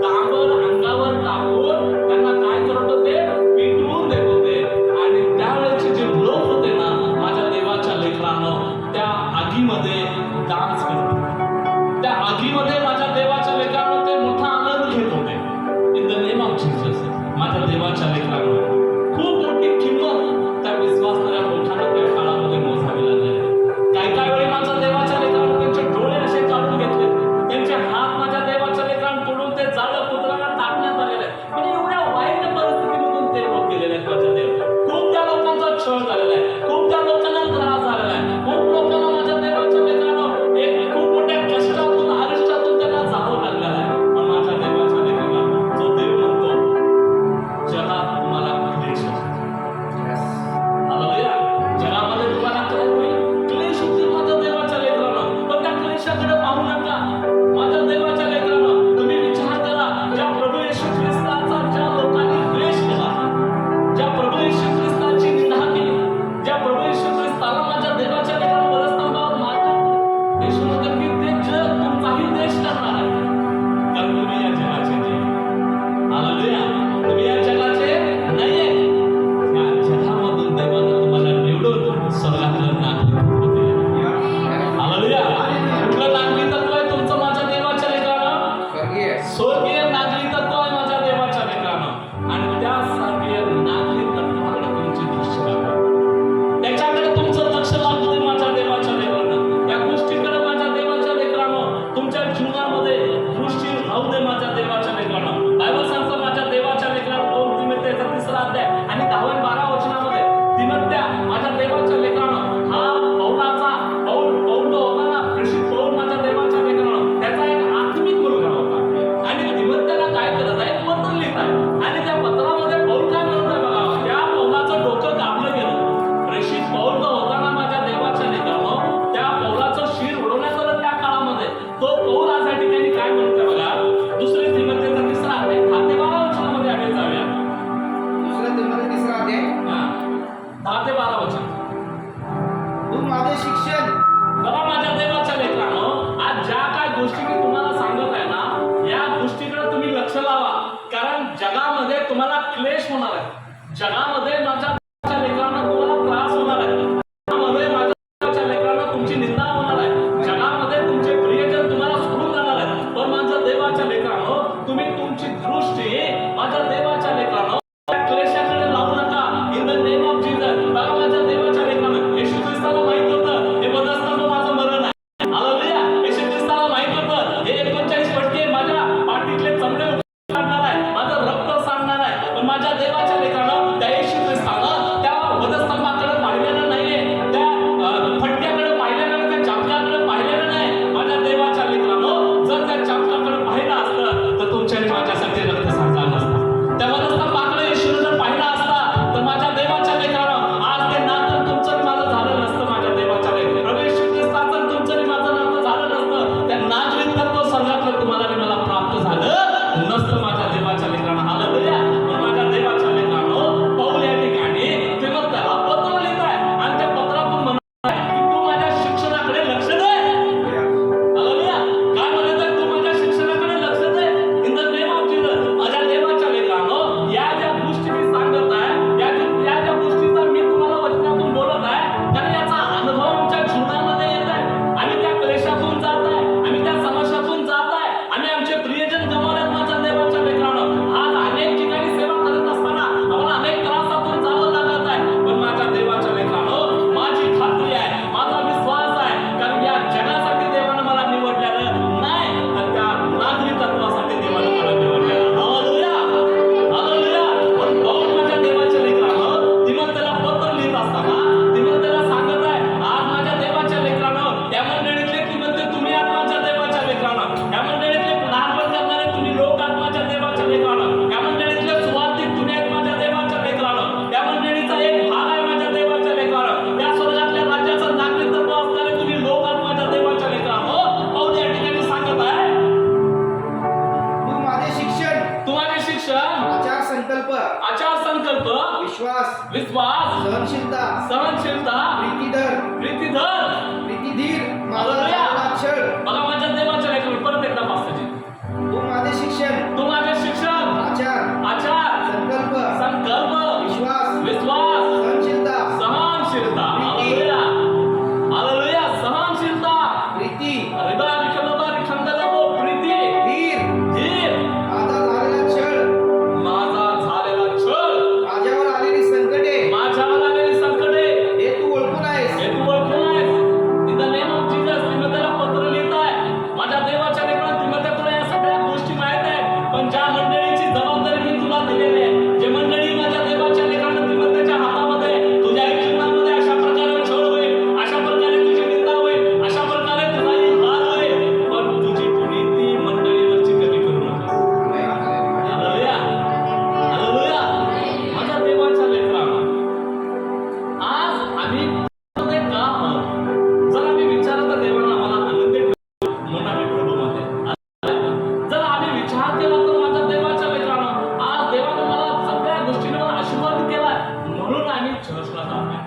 डांबर अंगावर टाकून त्यांना काय करत होते, पिटवून देत होते. आणि त्यावेळेचे जे लोक होते ना माझ्या देवाच्या लेकरांनो त्या आगीमध्ये डान्स करत होते, त्या आगीमध्ये माझ्या देवाच्या लेकरांनो ते मोठा आनंद घेत होते. In the name of Jesus माझ्या देवाच्या लेकरांनो खूप मोठी किंमत त्या विश्वासणाऱ्या लोकांना त्या काळामध्ये मोजावी लागली. काय वेळी माझ्या देवाच्या लेकरांनो त्यांचे डोळे असे काढून घेतले, त्यांचे हात माझ्या देवाच्या लेकरांकडून ते जाळं पुत्राला टाकण्यात आलेले आहे. म्हणजे एवढ्या वाईट परिस्थितीमधून ते लोक गेलेले आहेत माझ्या देव. खूप त्या लोकांचा छळ झालेला आहे, खूप त्या लोकांना त्रास झालेला आहे, खूप लोकांना माझ्या देवाच्या लेकरांनो एक खूप मोठ्या कष्टातून अरिष्टातून त्यांना जावं लागलेलं आहे. पण माझ्या देवाच्या लेकरांना जो देव म्हणतो जगात तुम्हाला क्लेश हालेलुया, जगामध्ये तुम्हाला काय होईल, क्लेश होतील माझ्या देवाच्या लेकरांनो. पण त्या क्लेशाकडे पाहू नका माझ्या देवाच्या लेकरांनो. तुम्ही विचार करा, ज्या प्रभू येशू ख्रिस्ताचा ज्या लोकांनी द्वेष केला, ज्या प्रभू येशू ख्रिस्ताची निंदा केली, ज्या प्रभू येशू ख्रिस्ताला माझ्या देवाच्या लेकरांनो वधस्तंभावर मारलं, येशू म्हणतात की ते जग तुमचाही द्वेष करणार आहे, कारण तुम्ही या जगाचे नाही. हालेलुया, तुम्ही या जगाचे नाहीये. या जगामधून देवानं तुम्हाला निवडून स्वर्गातलं नागरिकत्व दिलं. हालेलुया. कुठलं नागरिकत्व आहे तुमचं माझ्या देवाच्या लेकरांनो? स्वर्गीय नागरिकत्व आहे माझ्या देवाच्या लेकरांनो. आणि त्या स्वर्गीय नागरिकत्वाकडे तुमची दृष्टी लागते, त्याच्याकडे तुमचं लक्ष लागू दे माझ्या देवाच्या लेकरांनो. त्या गोष्टीकडे माझ्या देवाच्या लेकरांनो तुमच्या जीवनामध्ये दृष्टी राहू दे माझ्या देवाच्या लेकरांनो. बायबल सांगतं माझ्या देवाच्या लेकरांनो 2 तिमोथेचा 3रा अध्याय आणि 10 आणि 12 वचनामध्ये तिमोथ्या माझ्या देवाच्या लेकरांनो हा पौलाचा पौल होता ना, प्रेषित पौल माझ्या देवाच्या लेकरांनो त्याचा एक आत्मिक मुलगा होता. आणि तिमोथ्याला काय करत आहे, पत्र लिहित आहे. आणि त्या पत्रामध्ये पौल काय म्हणत आहे बघा, त्या पौलाचं डोकं कापलं गेलं. प्रेषित पौल जो होता ना माझ्या देवाच्या लेकरांनो, त्या पौलाचं शिर उडवण्यात आलं त्या काळामध्ये. तो पौल आज या ठिकाणी काय म्हणतोय बघा, 2 तिमोथेचा 3रा अध्याय 10 ते 12 वचनामध्ये आम्ही जाऊया. 2 तिमोथेचा 3रा अध्याय 10 ते 12 वचन. तू माझे शिक्षण बघा माझ्या देवाच्या लेकरांनो, आज ज्या काय गोष्टी मी तुम्हाला सांगत आहे ना, या गोष्टीकडे तुम्ही लक्ष लावा, कारण जगामध्ये तुम्हाला क्लेश होणार आहे, जगामध्ये माझ्या देवाच्या लेकरांना तुम्हाला त्रास होणार आहे, जगामध्ये माझ्या देवाच्या लेकरांना तुमची निंदा होणार आहे, जगामध्ये तुमचे प्रियजन तुम्हाला सोडून जाणार आहेत. पण माझ्या देवाच्या लेकरांनो तुम्ही तुमची दृष्टी माझ्या देवाच्या लेकरांनो क्लेशाकडे लावू नका. In the name of Jesus. बघा माझ्या देवाच्या लेकरांनो येशू ख्रिस्ताला माहित होतं हे बधस्तंभ माझं मरण आहे. हालेलुया. येशू ख्रिस्ताला माहित होतं हे 39 फटके माझ्या पाठीतले चमडे काढणार आहे, माझं रक्त सांडणार आहे. पण माझ्या देवाच्या लेकरांनो त्या विश्वास, सहनशीलता, सहनशीलता, प्रीतिधर, प्रीतिधीर, माझा हालेलुया. झालेला छळ, बघा माझ्या देवाच्या लेखन परत एकदा पासाची तू माझे शिक्षण, तू माझे शिक्षण, आचार, संकल्प, विश्वास, सहनशीलता, सहनशीलता, हालेलुया, हालेलुया, सहनशीलता, प्रीती, प्रीती, धीर, माझा झालेला छळ, माझ्यावर आलेली संकटे, हे तू ओळखून आहेस. In the name of Jesus तिमोथेला पत्र लिहिताय. माझ्या देवाच्या लेकरांनो, तिमोथे तुला या सगळ्या गोष्टी माहित आहे, पण ज्या मंडळीची जबाबदारी मी तुला दिलेली आहे, जे मंडळी माझ्या देवाच्या लेकरांनो तिमोथेच्या हातामध्ये, तुझ्या जीवनामध्ये अशा प्रकारे छळ होईल, अशा प्रकारे तुझी निंदा होईल, अशा प्रकारे तुझा हाल होईल, पण तुझी प्रीती मंडळीवरची कमी करू नका. Hallelujah, hallelujah. माझ्या देवाच्या लेकरांनो, आज आम्ही मध्ये का आहोत? जर आम्ही विचारलं तर देवानं आम्हाला आनंदी ठेवलं म्हणून आम्ही प्रभूमध्ये. जर आम्ही विचार केला तर माझ्या देवाच्या लेकरांनो, आज देवानं मला सगळ्या गोष्टींवर आशीर्वाद केला म्हणून आम्ही चर्चला जात आहे.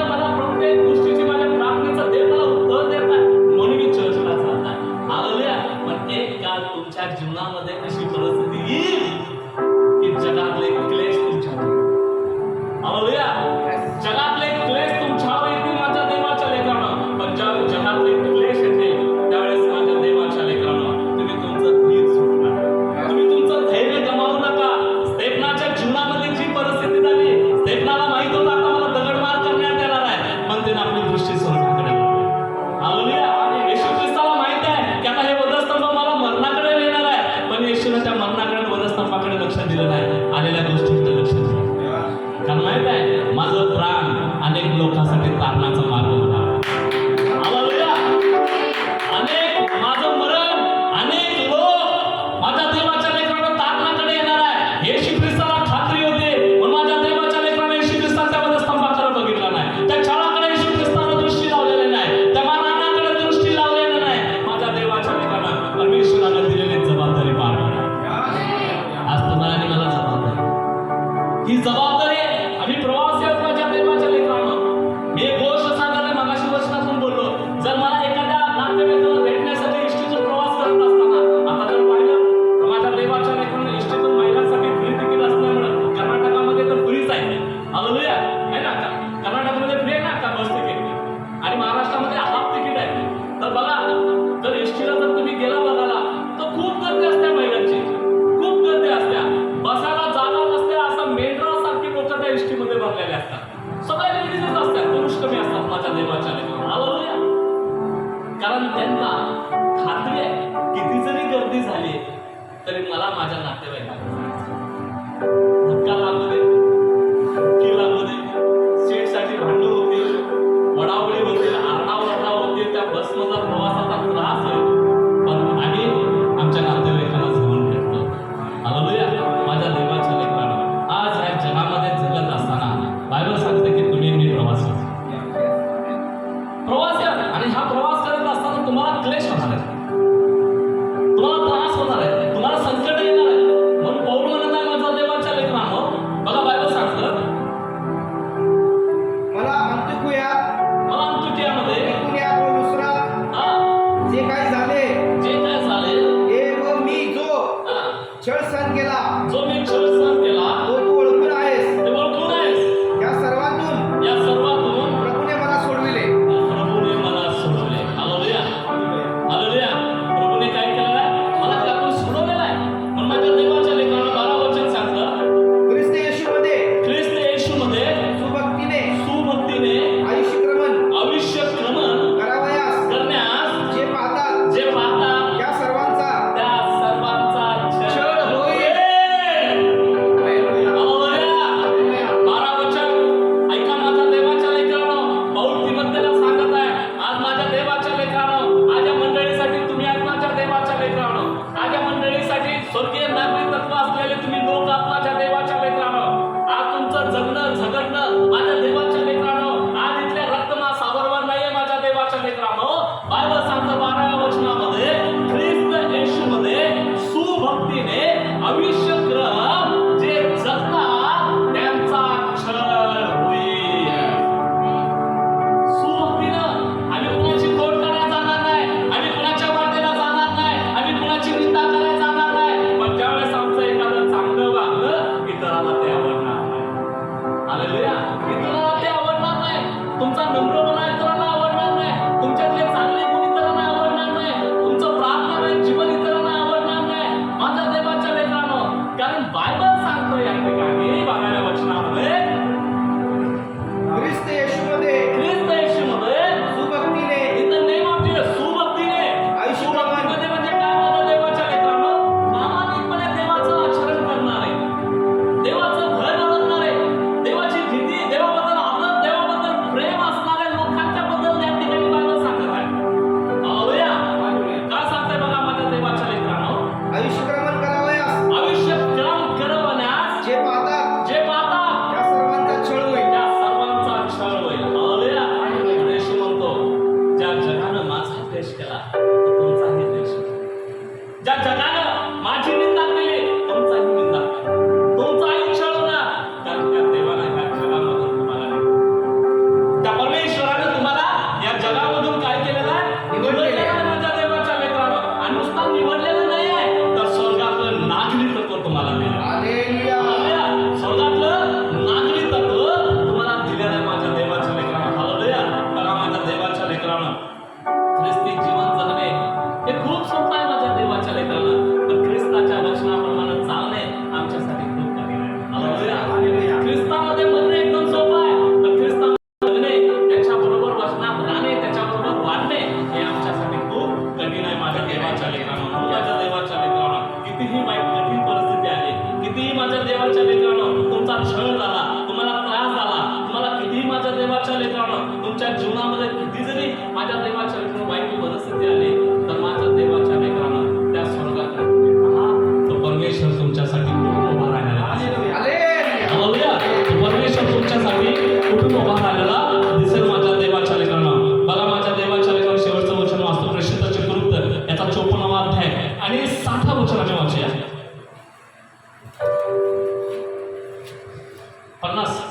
मला प्रत्येक गोष्टीची माझ्या प्रार्थनेचं देव मला उत्तर देत आहे म्हणून मी चर्चला जात आहे. हालेलुया. पण एक काळ तुमच्या जीवनामध्ये अशी परिस्थिती येईल की जगातले क्लेश तुमच्यावर येईल. हालेलुया. जगातले क्लेश तुमच्यावर येतील माझ्या देवाच्या लेकरांनो, पण ज्या जगातले क्लेश येतील त्यावेळेस माझ्या देवाच्या लेकरांनो, तुम्ही तुमचं धीर सोडू नका, तुम्ही तुमचं धैर्य गमावू नका. स्तेफनाच्या जीवनामध्ये जी परिस्थिती झाली, स्तेफनाला माहित होतं आता मला दगडमार करण्यात येणार आहे, पण त्याने आपली दृष्टी स्वर्गाकडे लावली. हालेलुया. येशू ख्रिस्ताला माहित आहे की आता हे वधस्तंभ मला मरणाकडे नेणार आहे, पण येशूने त्या मरणाकडे वधस्तंभाकडे लक्ष दिलं नाही, आलेल्या गोष्टींकडे लक्ष दिलं. कारण माहित आहे माझं प्राण अनेक लोकांसाठी तारणाचा मार्ग होता. हालेलुया. माझं मरण अनेक लोक माझ्या देवाच्या लेकरांना तारणाकडे येणार आहे. येशू ख्रिस्ताला खात्री होती, पण माझ्या देवाच्या लेकरांना येशू ख्रिस्ताच्या स्तंभाकडे बघितला नाही, त्या छळाकडे येशू ख्रिस्तानं दृष्टी लावलेली नाही, त्या मारणाकडे दृष्टी लावलेली नाही. माझ्या देवाच्या लेकरांना परमेश्वरानं दिलेली जबाबदारी पार पडा. आज तुम्हाला आणि मला जबाबदारी, ही जबाबदारी आहे. आम्ही प्रवासी आहोत माझ्या देवाच्या लेकरांनो. मी एक गोष्ट सांगायला मगाशी वचनातून बोललो, जर मला एखाद्या नातेवाईकाला भेटण्यासाठी इष्टीतून प्रवास करत असताना, आता जर पाहिलं तर माझ्या देवाच्या लेकरांनो इष्टीतून महिलांसाठी फ्री तिकीट असल्यामुळे कर्नाटकामध्ये तर फ्रीच आहे. हालेलुया. आहे ना, कर्नाटकमध्ये फ्री आहे ना का बस तिकीट, आणि महाराष्ट्रामध्ये हाफ तिकीट आहे. तर बघा, जर एसटीला जर तुम्ही गेला बघायला तर खूप गर्दी असते, महिलांची खूप गर्दी असते, बसायला जागा नसते, असं मेंढरासारखी लोक त्या एसटीमध्ये भरलेले असतात. सगळ्या लेडीजच असतात, पुरुष कमी असतात माझ्या देवाच्या लेकरांनो. हालेलुया. कारण त्यांना खात्री आहे किती जरी गर्दी झाली तरी मला माझ्या नातेवाईकांना धक्का लागू दे, धक्की लागू दे, सीटसाठी भांडण होतील, वडावडी होतील, आरडाओरडा होतील, त्या बसमधला प्रवासाचा त्रास होईल, पण आम्ही आमच्या नातेवाईकांना जवळून भेटतो. हालेलुया. माझ्या देवाच्या लेकरांनो, आज ह्या जगामध्ये जगत असताना बायबल सांगते की तुम्ही मी प्रवासी आहात. आणि हा प्रवास करत असताना तुम्हाला क्लेश होणार आहे, तुम्हाला त्रास होणार आहे, तुम्हाला संकट येणार आहे. म्हणून पौल म्हणत आहे माझ्या देवाच्या लेकरांनो, बघा बायबल सांगतं मला अंतुकियामध्ये व लुस्त्रा जे काय झाले हे व मी जो छळ सहन केला, जो मी छळ सहन केला, तो तू ओळखून आहेस. ते ओळखून आहेस. या सर्वातून प्रभूने मला सोडविले. प्रभूने मला सोडवले. हालेलुया. हालेलुया. प्रभूने काय केलेलं आहे? मला त्यातून सोडवलेलं आहे. म्हणून माझ्या देवाच्या लेकरांनो 12 वचन सांगतं, ख्रिस्त येशूमध्ये सुभक्तीने आयुष्य क्रमण करण्यास जे पाहतात त्या सर्वांचा छळ होईल. तो तुमचाही देश आहे. ज्या जगानं माझी निंदा केली तुमचाही निंदा केला. तुमचाही छळला कारण त्या देवाला ह्या जगामधून तुम्हाला निवडलं. त्या परमेश्वरानं तुम्हाला या जगामधून काय केलेलं आहे? निवडलेलं आहे माझ्या देवाच्या लेकरानं. आणि नुसता निवडलेलं नाही आहे तर स्वर्गातलं नागरिकत्व तुम्हाला दिलं. हालेलुया. स्वर्गातलं नागरिकत्व तुम्हाला दिलेलं आहे माझ्या देवाच्या लेकरानं. हालेलुया. बघा माझ्या देवाच्या लेकरानं ख्रिस्ती जीवन जगणे हे खूप सोपं आहे माझ्या देवाच्या लेकरानं. पण ख्रिस्ताच्या वचनाप्रमाणे चालणे आमच्यासाठी खूप कठीण आहे. हालेलुया. ख्रिस्तामध्ये मरणे एकदम सोपं आहे पण ख्रिस्तामध्ये जगणे त्याच्याबरोबर वचनात राहणे त्याच्याबरोबर वाढणे हे आमच्यासाठी खूप कठीण आहे माझ्या देवाच्या लेकरानं. म्हणून माझ्या देवाच्या लेकरानं कितीही वाईट कठीण परिस्थिती आली कितीही माझ्या देवाच्या लेकरानं तुमचा छळ झाला तुम्हाला त्रास झाला तुम्हाला कितीही माझ्या देवाच्या लेकरानं तुमच्या जीवनामध्ये किती जरी माझ्या देवाच्या लेकरानं वाईट परिस्थिती आली तर माझ्या देवाच्या लेकरानं त्या स्वर्गात तुम्ही पहा तो परमेश्वर तुमच्यासाठी कुठून उभा राहिलेला आहे. हालेलुया. हालेलुया. तो परमेश्वर तुमच्यासाठी कुठून उभा राहिलेला दिसेल माझ्या देवाच्या लेकरानं. बघा माझ्या देवाच्या लेकरानं शेवटचं वचन वाचतो प्रेषिताचे कृत्य याचा 54वा अध्याय आणि 60 वचनाने वाचूया. 59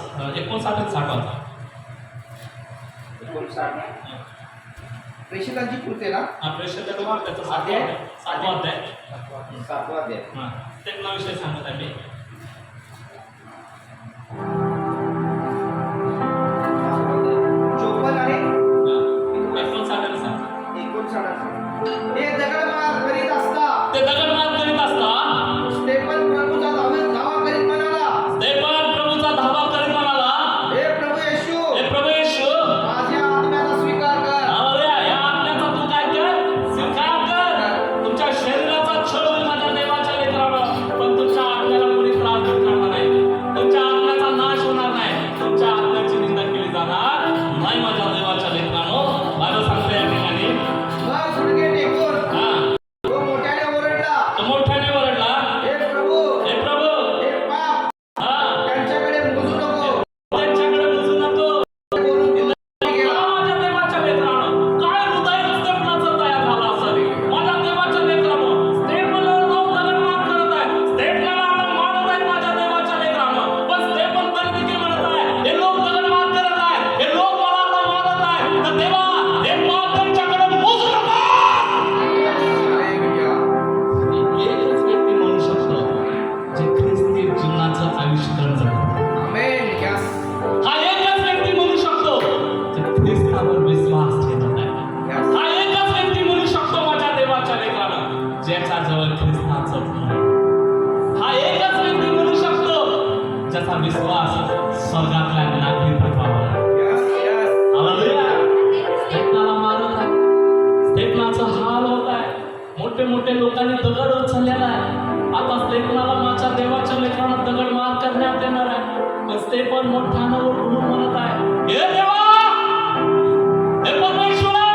प्रेषितांची कृत्ये ना प्रेषिताचा भाग त्याचा 7वा अध्याय 7वा अध्याय. ते विषय सांगत आहे मी. 54 आणि 59 ते दगडमार करीत असता ते दगडमार करीत असता स्टेफन प्रभूचा धावा करीत म्हणाला, स्तेफन प्रभूचा धावा करीत म्हणाला, हे प्रभू येशू, हे प्रभू येशू, माझ्या आत्म्याचा स्वीकार कर. हालेलुया. या आत्म्याचा तू काय कर? स्वीकार कर. तुमच्या शरीराचा छळ होईल माझ्या देवाच्या लेकरानं पण तुमच्या आत्म्याला कोणी त्रास देणार नाही. तुमच्या आत्म्याचा नाश होणार नाही. तुमच्या आत्म्याची निंदा केली जाणार नाही माझ्या देवाच्या लेकरानं. बायबल सांगते या ठिकाणी मग गुडघे टेकून तो मोठ्याने ओरडला, तो मोठ्याने ओरडला, हे प्रभू, हे प्रभू, हे पाप त्यांच्याकडे मोजू नको. त्यांच्याकडे बघू नको. बोलून तो गेला. माझ्या देवाच्या लेकरानं काय हृदय स्तेफनाचं तयार झालं असेल. माझ्या देवाच्या लेकरानं स्तेफनला लोक दगडमार करत आहे. स्तेफनला आपण मारत आहे माझ्या देवाच्या लेकरानं. पण स्तेफन तरी देखील म्हणत आहे हे लोक दगडमार करत आहे, हे लोक मला आता मारत आहे तर देवा हे पाप त्यांच्याकडे मोजू नको. हालेलुया. एकच व्यक्ती म्हणू शकतो जे ख्रिस्ती जीवनाचं आयुष्य जगतो. आमेन. यस. हा एकच व्यक्ती म्हणू शकतो जे ख्रिस्तावर विश्वास ठेवत आहे. यस. हा एकच व्यक्ती म्हणू शकतो माझ्या देवाच्या लेकरानं ज्याच्याजवळ ख्रिस्ताचं फळ आहे. हा एकच व्यक्ती म्हणू शकतो ज्याचा विश्वास स्वर्गातल्या नागरिकत्वावर आहे. यस. यस. हालेलुया. स्तेफनाला मारत आहे. स्तेफनाचा हाल होत आहे. मोठे मोठे लोकांनी दगड उचललेला आहे. आता स्तेफनाला माझ्या देवाच्या लेकरानं दगड मार करण्यात येणार आहे. पण स्तेफन मोठ्यानं ओरडून म्हणत आहे हे देवा, हे परमेश्वरा,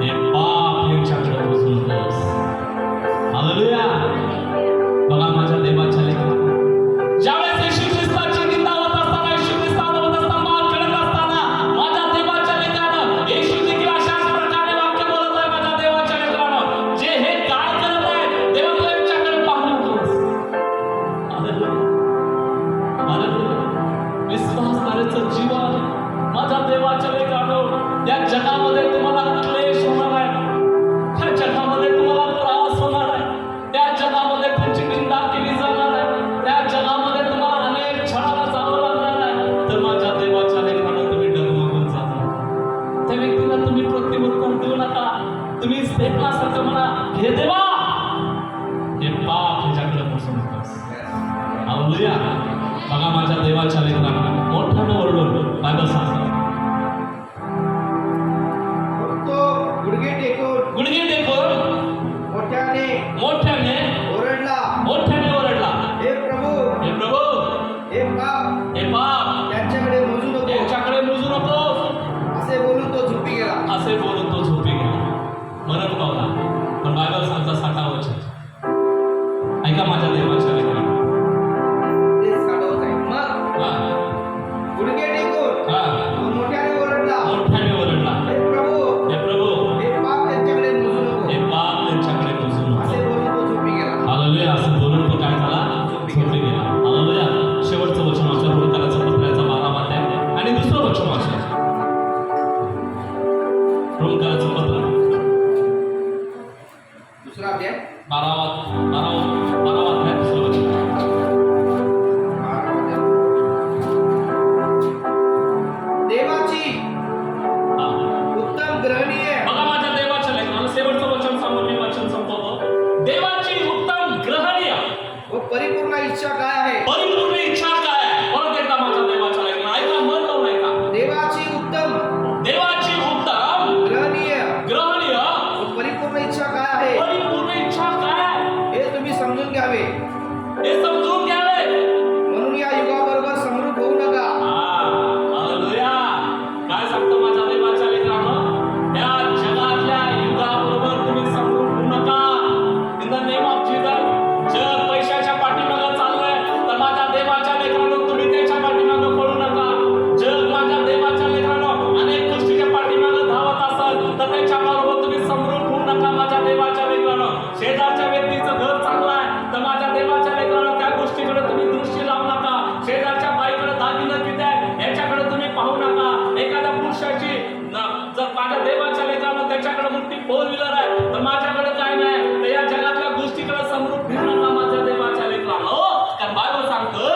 हे पाप यांच्याकडे बसू नकोस. हालेलुया. बघा माझ्या देवाच्या लेकरानं ज्यावेळेस येशू ख्रिस्ताची निंदा होत असताना येशू ख्रिस्ताला होत असताना मार करत असताना माझ्या देवाच्या लेकरानं येशू देखील अशाच प्रकारे वाक्य बोलत आहे माझ्या देवाच्या लेकरानं जे हे काय करत आहे देवा तू यांच्याकडे पाहू नकोस. हालेलुया. हालेलुया. विश्वासणाऱ्याचं जीवन माझ्या देवाच्या लेकरानं या जगामध्ये तुम्हाला क्लेश होणार आहे. त्या जगामध्ये तुम्हाला त्रास होणार आहे. त्या जगामध्ये तुमची निंदा केली जाणार आहे. त्या जगामध्ये तुम्हाला अनेक छळाला जावं लागणार आहे. तर माझ्या देवाच्या लेकरानं तुम्ही डगमगून जाता. त्या व्यक्तीला तुम्ही प्रत्युत्तर देऊ नका. तुम्ही स्तेफनासारखं म्हणा हे देवा, हे पाप ह्याच्याकडे बसू नकोस. हालेलुया. बघा माझ्या देवाच्या लेकरानं मोठ्यानं ओरडून बायबल सांगतो तो गुडघे टेकून गुडघे टेकून मोठ्याने मोठ्याने ओरडला, हे प्रभू, हे पाप हे पाप त्यांच्याकडे मोजू नको. यांच्याकडे मोजू नको. असे बोलून तो झोपी गेला. असे बोलून तो झोपी गेला. मरण पावला. पण बायबल सांगता 60 वचन ऐका माझ्या देवाच्या लेकरानं तेच काढवत आहे. मग गुडघे टेकून तो मोठ्याने ओरडला, मोठ्याने ओरडला, हे प्रभू, हे प्रभू, हे पाप फोर व्हीलर आहे तर माझ्याकडे काय नाही, तर या जगातल्या गोष्टीकडे समृद्ध फिरणं ना माझ्या देवाच्या लेकरांनो. कारण बायबल सांगतं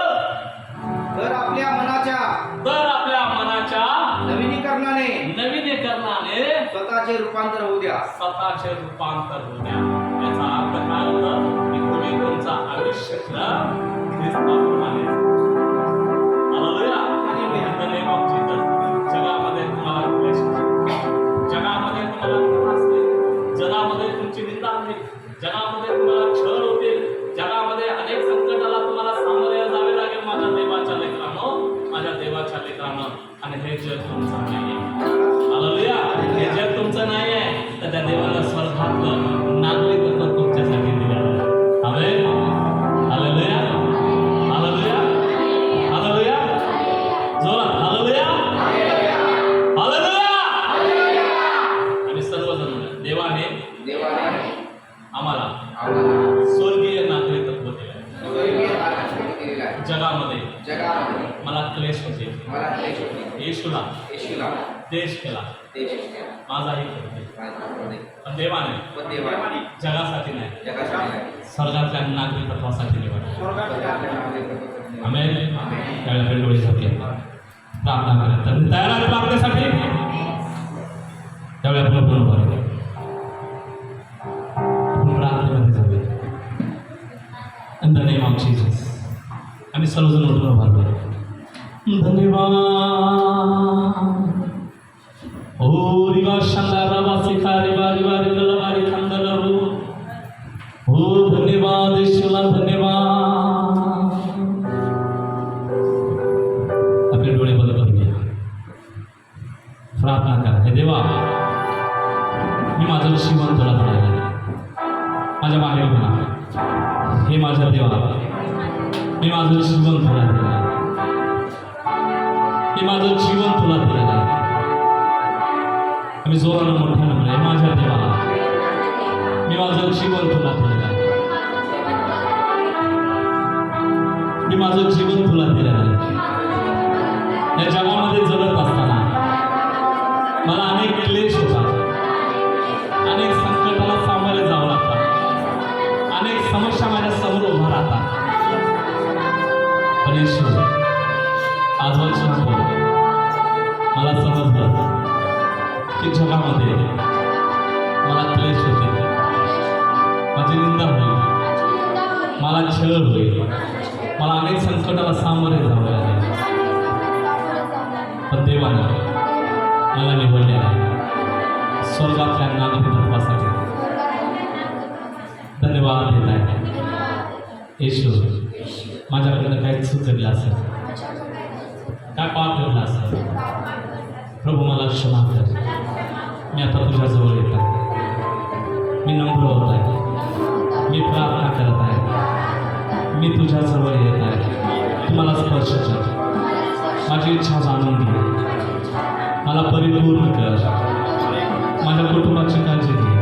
तर आपल्या मनाच्या नवीनीकरणाने स्वतःचे रूपांतर होऊ द्या. स्वतःचे रूपांतर होऊ द्या. याचा अर्थ काय होतं की तुम्ही तुमचं आयुष्य ख्रिस्ताप्रमाणे hallelujah. In the name of Jesus. जगामध्ये तुम्हाला क्लेश होईल, जगामध्ये तुम्हाला त्रास होईल, जगामध्ये तुमची निंदा होईल, जगामध्ये तुम्हाला छळ होतील, जगामध्ये अनेक संकटाला तुम्हाला सामोरे जावे लागेल माझ्या देवाच्या लेकरांनो, माझ्या देवाच्या लेकरांनो. आणि हे जग तुमचं नाही आहे. हालेलुया. हे जग तुमचं नाही आहे, तर त्या देवाला स्वर्गातलं नागरिकत्व तुमच्यासाठी दिलेलं आहे. आमेन. हालेलुया. हालेलुया. हालेलुया. जोरात हालेलुया. हालेलुया. आणि सर्वजण देवाने आम्हाला स्वर्गीय नागरिकत्व दिलं आहे. जगामध्ये मला क्लेश होते, येशूला देश केला, माझाही करते. पण देवाने जगासाठी नाही, स्वर्गातल्या नागरिकत्वासाठी निवडलं. आमेन. त्यावेळेला डोळे झाकले, प्रार्थना करा. तर तयार आहे प्रार्थनेसाठी? त्यावेळेला आपण पूर्ण भरतो, प्रार्थनेमध्ये जाऊया. In the name of Jesus. आम्ही सर्वजण उठून भरतो. धन्यवाद. ओ रिवा शांदा रवा सिखा रिवा रिवा रिवा बारी खंदल रो. ओ धन्यवाद ईश्वरा, धन्यवाद. आपले डोळे बंद करूया, प्रार्थना करा. हे देवा, मी माझं जीवन तुला दिलेलं आहे, माझ्या मागे उभा. हे माझ्या देवा, मी माझं जीवन तुला दिलेलं आहे, मी माझं जीवन तुला दिलेलं आहे. आम्ही जोरानं मोठ्यानं म्हणूया, हे माझ्या देवा, मी माझं जीवन तुला दिलेलं आहे, मी माझं जीवन तुला दिलेलं आहे. या जगामध्ये जगत असताना मला अनेक क्लेश होतात, अनेक संकटाला सामोरे जावं लागतात, अनेक समस्या माझ्या समोर उभा राहतात. पण ईश्वर, आज वचन बोल, मला समजलं की जगामध्ये मला क्लेश होते, माझी निंदा होईल, मला छळ होईल, मला अनेक संकटाला सामोरे जावं लागेल. पण देवाने मला निवडले आहे स्वर्गातल्या नागरिकत्वासाठी. धन्यवाद देत आहे. ईश्वर, माझ्याकडनं काही चूक घडलं असेल, काय पाप घडलं असेल, प्रभू मला क्षमा कर. मी आता तुझ्याजवळ येत आहे, मी नम्र होत आहे, मी प्रार्थना करत आहे, मी तुझ्याजवळ येत आहे. तू मला स्पर्श कर, माझी इच्छा जाणून घे, मला परिपूर्ण कर, माझ्या कुटुंबाची काळजी घे.